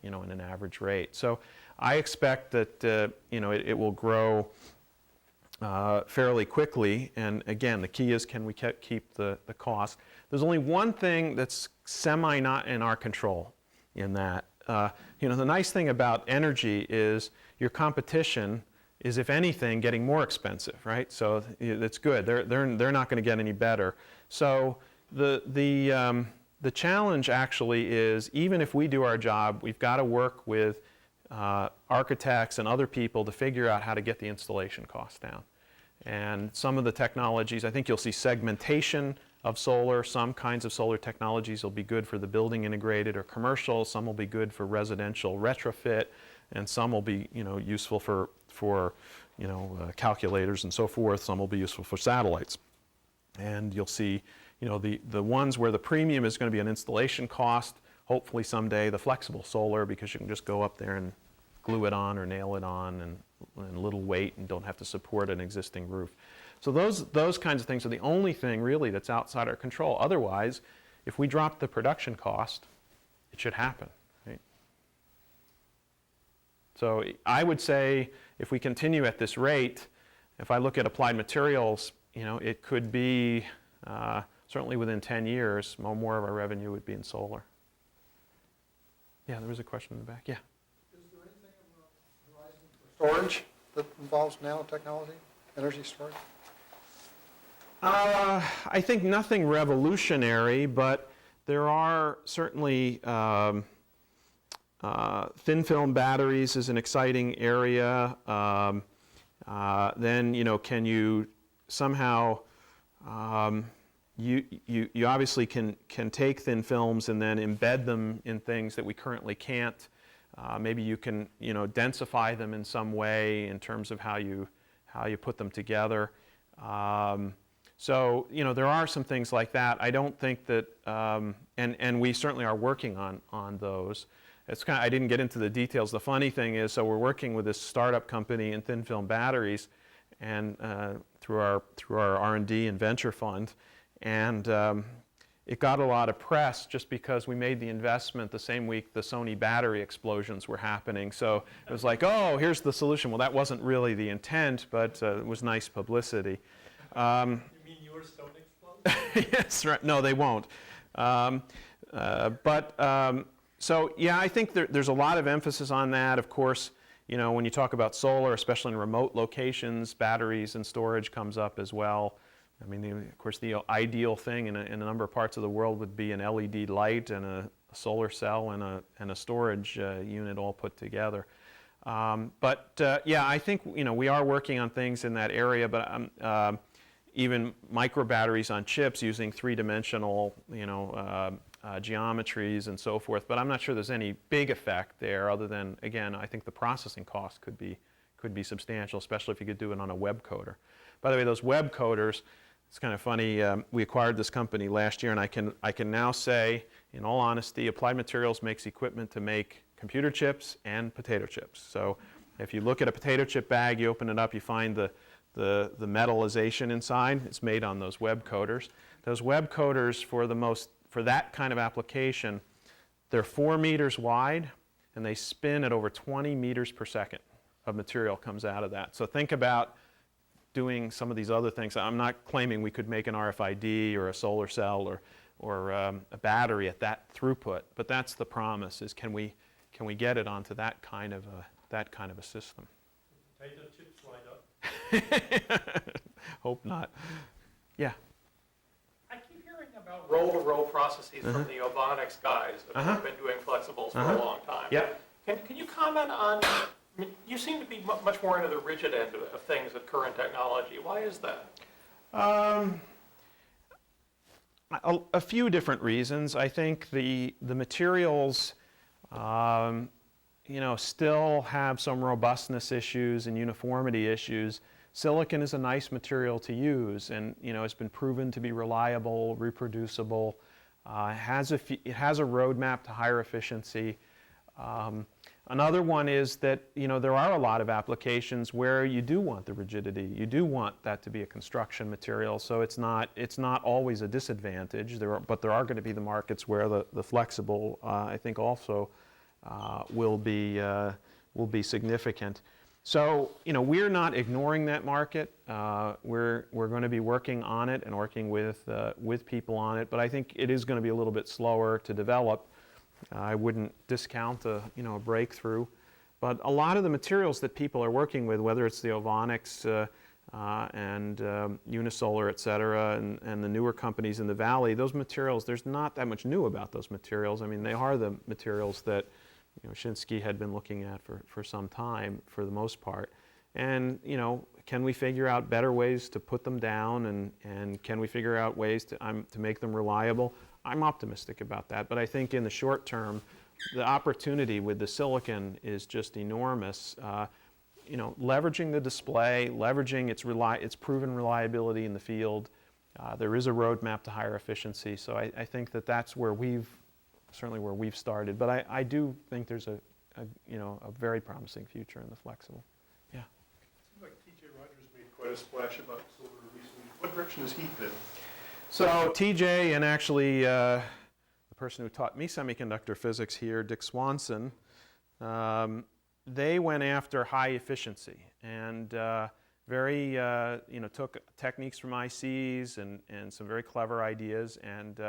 you know, in an average rate. So I expect that, you know, it will grow fairly quickly, and again, the key is, can we keep the cost? There's only one thing that's not in our control in that. You know, the nice thing about energy is your competition is, if anything, getting more expensive, right? So that's good. They're not going to get any better. So the challenge actually is, even if we do our job, we've got to work with architects and other people to figure out how to get the installation costs down. And some of the technologies, I think you'll see segmentation of solar. Some kinds of solar technologies will be good for the building integrated or commercial. Some will be good for residential retrofit, and some will be, you know, useful for you know, calculators and so forth. Some will be useful for satellites. And you'll see, you know, the ones where the premium is going to be an installation cost. Hopefully someday the flexible solar, because you can just go up there and glue it on or nail it on, and little weight, and don't have to support an existing roof. So those kinds of things are the only thing really that's outside our control. Otherwise, if we drop the production cost, it should happen, right? So I would say, if we continue at this rate, if I look at applied materials, you know, it could be certainly within 10 years, more of our revenue would be in solar. Yeah, there was a question in the back. Yeah. Is there anything on the horizon for storage that involves nanotechnology, energy storage? I think nothing revolutionary, but there are certainly thin film batteries is an exciting area. Then, you know, can you somehow you obviously can take thin films and then embed them in things that we currently can't. Maybe you can, you know, densify them in some way in terms of how you put them together. So, you know, there are some things like that. I don't think that, and we certainly are working on those. It's kind of, I didn't get into the details. The funny thing is, so we're working with this startup company in thin film batteries, and through our R&D and venture fund, and it got a lot of press just because we made the investment the same week the Sony battery explosions were happening. So it was like, oh, here's the solution. Well, that wasn't really the intent, but it was nice publicity. You mean yours don't explode? Yes, right. No, they won't. So yeah, I think there's a lot of emphasis on that. Of course, you know, when you talk about solar, especially in remote locations, batteries and storage comes up as well. I mean, of course, the ideal thing in a number of parts of the world would be an LED light and a solar cell and a storage unit all put together. Yeah, I think, you know, we are working on things in that area, but even micro batteries on chips using three-dimensional, you know, geometries and so forth. But I'm not sure there's any big effect there, other than, again, I think the processing cost could be substantial, especially if you could do it on a web coder. By the way, those web coders, it's kind of funny. We acquired this company last year, and I can now say, in all honesty, Applied Materials makes equipment to make computer chips and potato chips. So if you look at a potato chip bag, you open it up, you find the metallization inside. It's made on those web coders. Those web coders, for that kind of application, they're 4 meters wide, and they spin at over 20 meters per second of material comes out of that. So think about doing some of these other things. I'm not claiming we could make an RFID or a solar cell or a battery at that throughput, but that's the promise: is can we get it onto that kind of a system? potato chips right up. Hope not. Yeah. I keep hearing about roll-to-roll processes from the Ovonics guys that have been doing flexibles for a long time. Yep. Can you comment on, I mean, you seem to be much more into the rigid end of things with current technology. Why is that? A few different reasons. I think the materials, still have some robustness issues and uniformity issues. Silicon is a nice material to use, and it's been proven to be reliable, reproducible. It has a roadmap to higher efficiency. Another one is that there are a lot of applications where you do want the rigidity. You do want that to be a construction material, so it's not always a disadvantage. But there are going to be the markets where the flexible, I think, also will be significant. So we're not ignoring that market. We're going to be working on it and working with people on it. But I think it is going to be a little bit slower to develop. I wouldn't discount a breakthrough, but a lot of the materials that people are working with, whether it's the Ovonics and Unisolar, et cetera, and the newer companies in the Valley, those materials, there's not that much new about those materials. I mean, they are the materials that Shinsky had been looking at for some time, for the most part. And can we figure out better ways to put them down, and can we figure out ways to make them reliable? I'm optimistic about that, but I think in the short term, the opportunity with the silicon is just enormous. Leveraging the display, leveraging its proven reliability in the field. There is a roadmap to higher efficiency, so I think that's where we've started. But I do think there's a very promising future in the flexible. Yeah. It seems like T.J. Rogers made quite a splash about solar recently. What direction has he been? So TJ and actually the person who taught me semiconductor physics here, Dick Swanson, they went after high efficiency and took techniques from ICs and some very clever ideas, and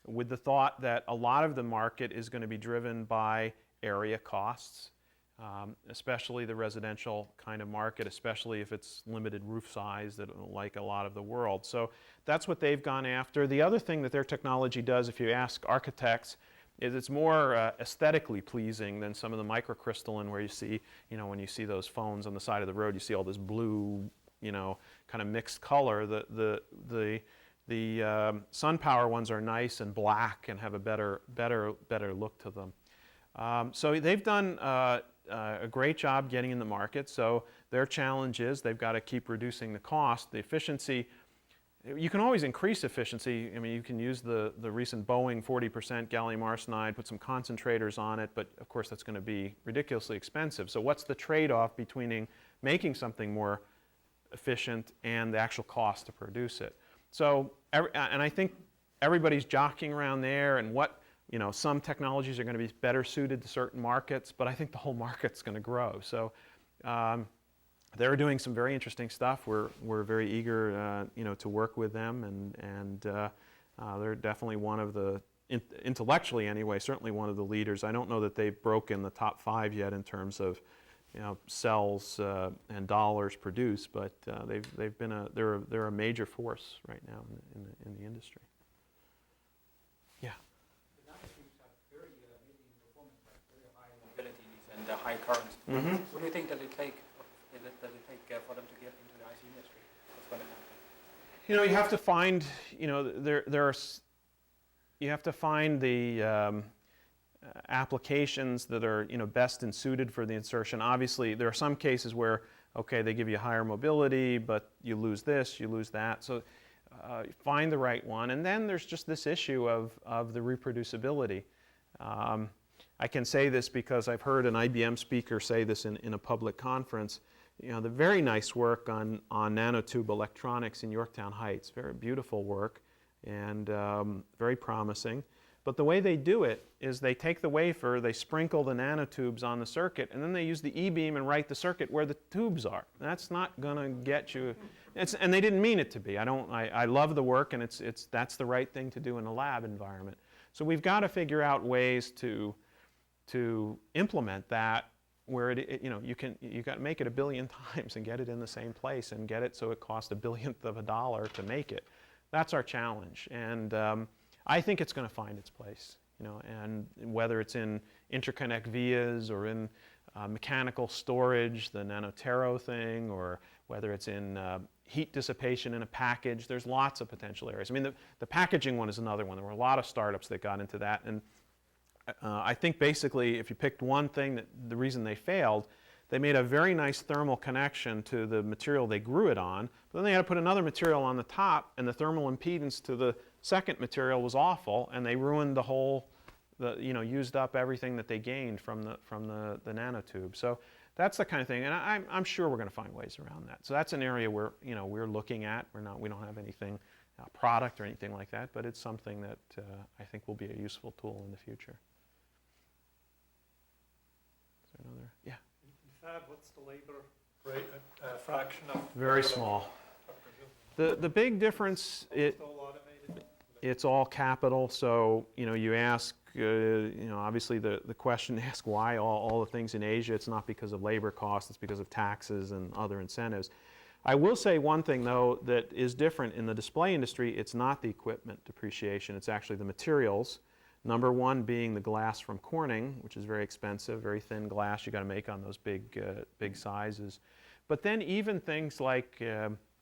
with the thought that a lot of the market is going to be driven by area costs. Especially the residential kind of market, especially if it's limited roof size, like a lot of the world. So that's what they've gone after. The other thing that their technology does, if you ask architects, is it's more aesthetically pleasing than some of the microcrystalline, where you see, when you see those phones on the side of the road, you see all this blue, kind of mixed color. The SunPower ones are nice and black and have a better look to them. So they've done a great job getting in the market. So their challenge is they've got to keep reducing the cost. The efficiency, you can always increase efficiency. I mean, you can use the recent Boeing 40% gallium arsenide, put some concentrators on it, but of course that's going to be ridiculously expensive. So what's the trade-off between making something more efficient and the actual cost to produce it? So, and I think everybody's jockeying around there, and some technologies are going to be better suited to certain markets, but I think the whole market's going to grow. So they're doing some very interesting stuff. We're very eager, to work with them, and they're definitely one of the, intellectually anyway, certainly one of the leaders. I don't know that they've broken the top 5 yet in terms of cells and dollars produced, but they're a major force right now in the industry. And the high currents. Mm-hmm. What do you think that it take for them to get into the IC industry? What's going to happen? You have to find, you have to find the applications that are, best and suited for the insertion. Obviously, there are some cases where, okay, they give you higher mobility, but you lose this, you lose that. So find the right one. And then there's just this issue of the reproducibility. I can say this because I've heard an IBM speaker say this in a public conference. The very nice work on nanotube electronics in Yorktown Heights, very beautiful work and very promising. But the way they do it is they take the wafer, they sprinkle the nanotubes on the circuit, and then they use the E-beam and write the circuit where the tubes are. That's not going to get you. And they didn't mean it to be. I love the work, and that's the right thing to do in a lab environment. So we've got to figure out ways to implement that where you got to make it 1 billion times and get it in the same place and get it so it costs $1 to make it. That's our challenge, and I think it's going to find its place. And whether it's in interconnect vias or in mechanical storage, the nanotero thing, or whether it's in heat dissipation in a package, there's lots of potential areas. I mean, the packaging one is another one. There were a lot of startups that got into that, and I think basically if you picked one thing, that the reason they failed, they made a very nice thermal connection to the material they grew it on, but then they had to put another material on the top, and the thermal impedance to the second material was awful, and they ruined the whole, used up everything that they gained from the nanotube. So that's the kind of thing, and I'm sure we're going to find ways around that. So that's an area where we're looking at. We don't have anything, product or anything like that, but it's something that I think will be a useful tool in the future. Is there another? Yeah. In fab, what's the labor rate, fraction of? Very small. The big difference, It's all automated? it's all capital. So you ask, obviously the question to ask why all the things in Asia. It's not because of labor costs. It's because of taxes and other incentives. I will say one thing though that is different in the display industry. It's not the equipment depreciation. It's actually the materials. Number one being the glass from Corning, which is very expensive, very thin glass you got to make on those big sizes. But then even things like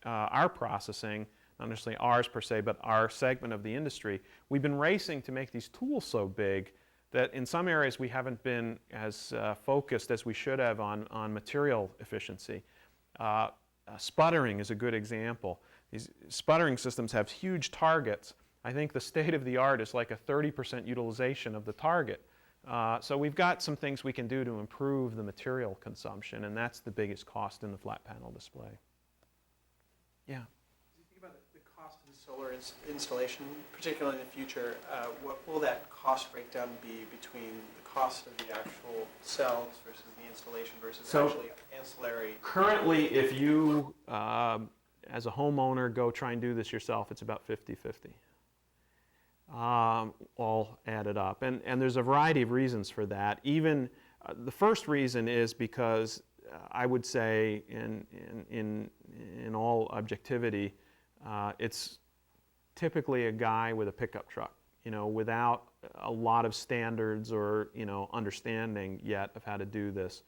our processing, not necessarily ours per se, but our segment of the industry, we've been racing to make these tools so big that in some areas we haven't been as focused as we should have on material efficiency. Sputtering is a good example. These sputtering systems have huge targets. I think the state of the art is like a 30% utilization of the target. So we've got some things we can do to improve the material consumption, and that's the biggest cost in the flat panel display. Yeah. As you think about the cost of the solar installation, particularly in the future, what will that cost breakdown be between the cost of the actual cells versus the installation versus actually ancillary? Currently, if you, as a homeowner, go try and do this yourself, it's about 50-50. All added up. And there's a variety of reasons for that. Even the first reason is because I would say in all objectivity, it's typically a guy with a pickup truck, without a lot of standards or, understanding yet of how to do this.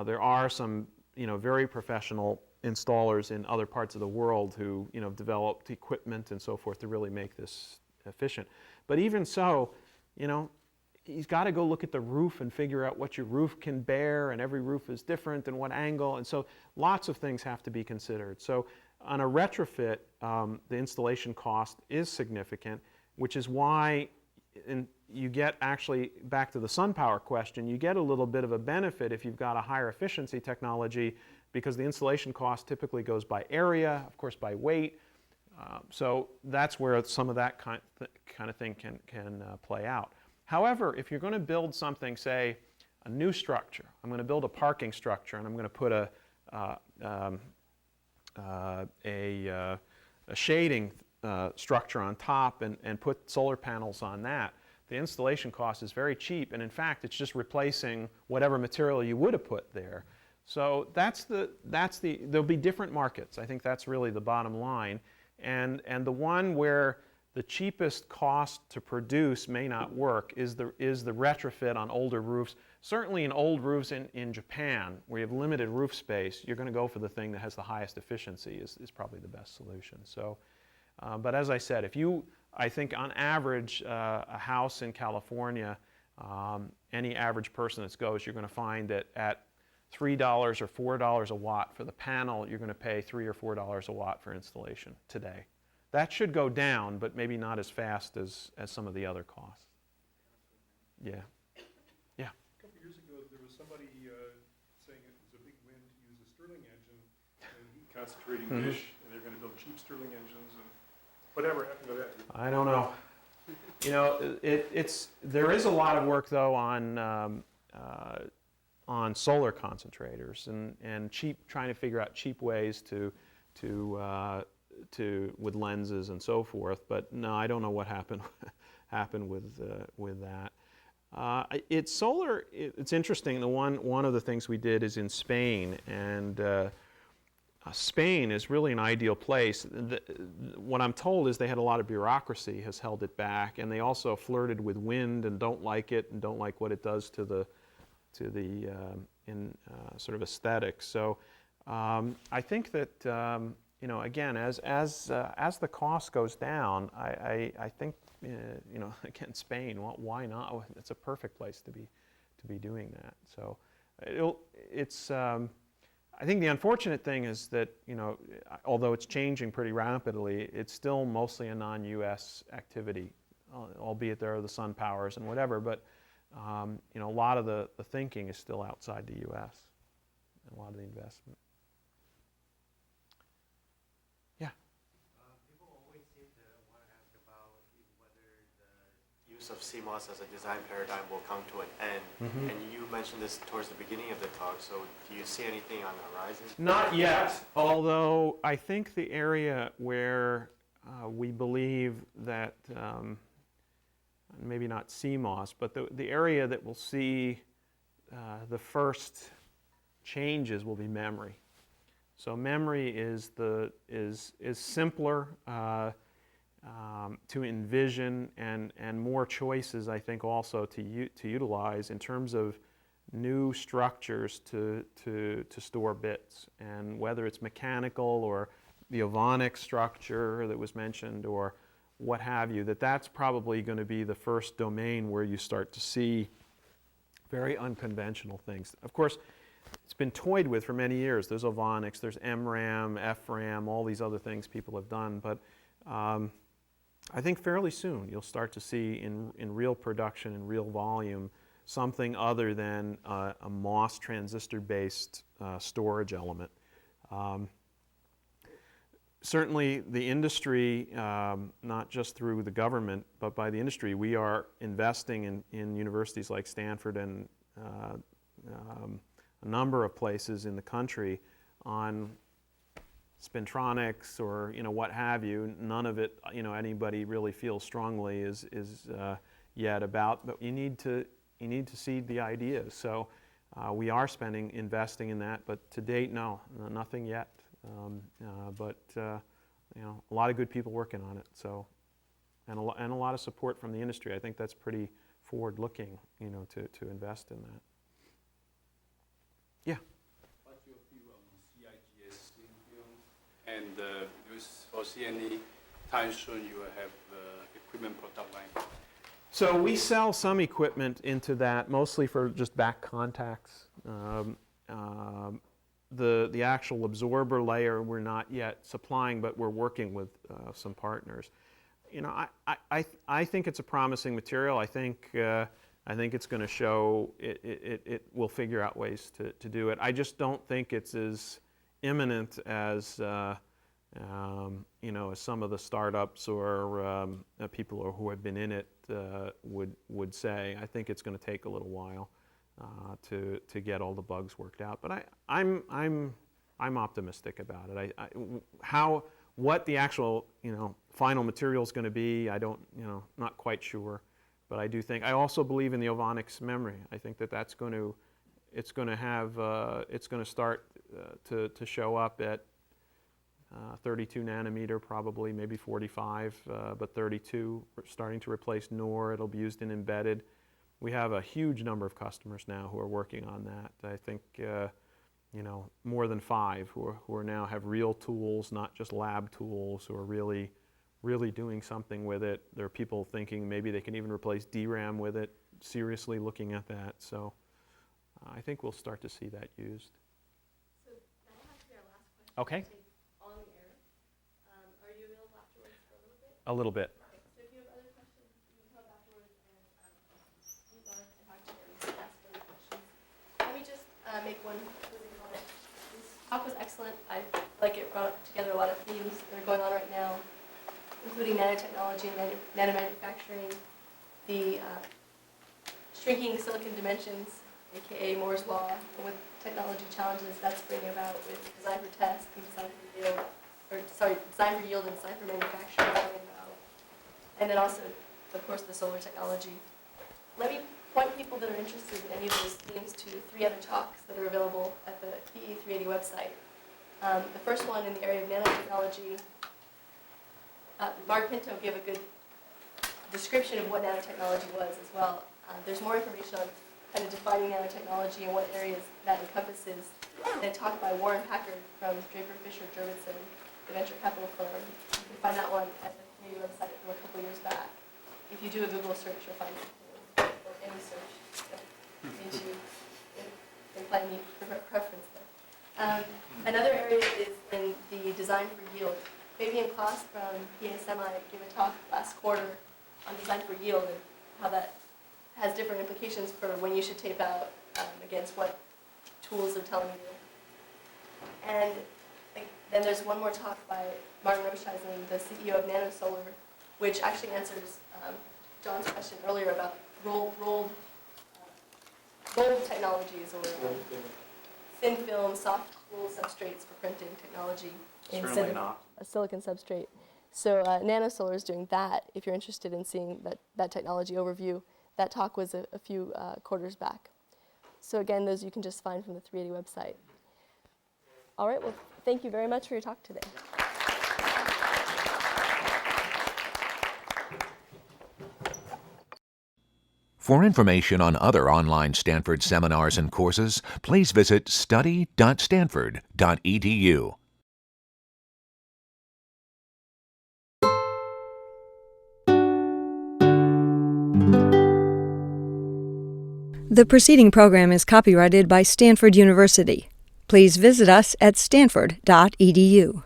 There are some, very professional installers in other parts of the world who, developed equipment and so forth to really make this efficient. But even so, he's got to go look at the roof and figure out what your roof can bear, and every roof is different and what angle, and so lots of things have to be considered. So on a retrofit, the installation cost is significant, which is why you get actually, back to the sun power question, you get a little bit of a benefit if you've got a higher efficiency technology, because the installation cost typically goes by area, of course by weight. So that's where some of that kind of thing can play out. However, if you're going to build something, say a new structure, I'm going to build a parking structure and I'm going to put a shading structure on top and put solar panels on that, the installation cost is very cheap, and in fact it's just replacing whatever material you would have put there. So there'll be different markets. I think that's really the bottom line. And the one where the cheapest cost to produce may not work is the retrofit on older roofs. Certainly in old roofs in Japan, where you have limited roof space, you're going to go for the thing that has the highest efficiency is probably the best solution. So, but as I said, I think on average, a house in California, any average person that goes, you're going to find that at $3 or $4 a watt for the panel, you're going to pay $3 or $4 a watt for installation today. That should go down, but maybe not as fast as some of the other costs. Yeah. Yeah. A couple years ago, there was somebody saying it was a big win to use a Stirling engine and heat concentrating dish, and they're going to build cheap Stirling engines, and whatever happened to that? I don't know. There is a lot of work though on solar concentrators and trying to figure out cheap ways to with lenses and so forth. But no, I don't know what happened with that. It's interesting. One of the things we did is in Spain, and Spain is really an ideal place. What I'm told is they had a lot of bureaucracy has held it back, and they also flirted with wind and don't like it and don't like what it does to the sort of aesthetics. So I think that again, as the cost goes down, I think again, Spain. Well, why not? It's a perfect place to be doing that. So it's. I think the unfortunate thing is that although it's changing pretty rapidly, it's still mostly a non-U.S. activity, albeit there are the sun powers and whatever. But a lot of the thinking is still outside the U.S. and a lot of the investment. Of CMOS as a design paradigm will come to an end. Mm-hmm. And you mentioned this towards the beginning of the talk, so do you see anything on the horizon? Not yet, although I think the area where we believe that, maybe not CMOS, but the area that will see the first changes will be memory. So memory is simpler to envision and more choices, I think, also to utilize in terms of new structures to store bits, and whether it's mechanical or the Ovonic structure that was mentioned or what have you, that's probably going to be the first domain where you start to see very unconventional things. Of course, it's been toyed with for many years. There's Ovonics, there's MRAM, FRAM, all these other things people have done, but I think fairly soon you'll start to see in real production, in real volume, something other than a MOS transistor-based storage element. Certainly the industry, not just through the government, but by the industry, we are investing in universities like Stanford and a number of places in the country on spintronics or what have you. None of it anybody really feels strongly is yet about, but you need to seed the ideas. So we are investing in that, but to date, nothing yet. But a lot of good people working on it. So and a lot of support from the industry. I think that's pretty forward-looking, to invest in that. Yeah. What's your view on CIGS thin film? And do you foresee any time soon you will have equipment product line? So we sell some equipment into that, mostly for just back contacts. The actual absorber layer we're not yet supplying, but we're working with some partners. I think it's a promising material. I think it's going to show it will figure out ways to do it. I just don't think it's as imminent as as some of the startups or people who have been in it would say. I think it's going to take a little while to get all the bugs worked out. But I'm optimistic about it. What the actual final material is going to be, I don't not quite sure. But I do think, I also believe in the Ovonics memory. I think it's going to start to show up at 32 nanometer, probably, maybe 45, but 32 starting to replace NOR. It'll be used in embedded. We have a huge number of customers now who are working on that. I think more than 5 who are now have real tools, not just lab tools, who are really doing something with it. There are people thinking maybe they can even replace DRAM with it, seriously looking at that. So I think we'll start to see that used. So that has to be our last question. Okay. On the air. Are you available afterwards for a little bit? A little bit. Okay. So if you have other questions, you can come up afterwards and meet Mark and talk to him and ask other questions. Let me just make one closing comment. This talk was excellent. I like it brought together a lot of themes that are going on right now, including nanotechnology and nanomanufacturing, the shrinking silicon dimensions, aka Moore's Law, and with technology challenges that's bringing about with design for test and design for yield, design for yield and design for manufacturing coming about. And then also, of course, the solar technology. Let me point people that are interested in any of those themes to 3 other talks that are available at the PE380 website. The first one in the area of nanotechnology, Mark Pinto gave a good description of what nanotechnology was as well. There's more information on kind of defining nanotechnology and what areas that encompasses. And a talk by Warren Packard from Draper Fisher Jurvetson, the venture capital firm. You can find that one at the PE website from a couple years back. If you do a Google search, you'll find it. Or any search into imply any preference there. Another area is in the design for yield. Fabian Klaas from PA Semi gave a talk last quarter on design for yield and how that has different implications for when you should tape out against what tools are telling you. And then there's one more talk by Martin Roshheisen, the CEO of NanoSolar, which actually answers John's question earlier about rolled technologies or thin film, soft cool substrates for printing technology instead of a silicon substrate. So NanoSolar is doing that. If you're interested in seeing that technology overview, that talk was a few quarters back. So again, those you can just find from the 380 website. All right, well, thank you very much for your talk today. For information on other online Stanford seminars and courses, please visit study.stanford.edu. The preceding program is copyrighted by Stanford University. Please visit us at stanford.edu.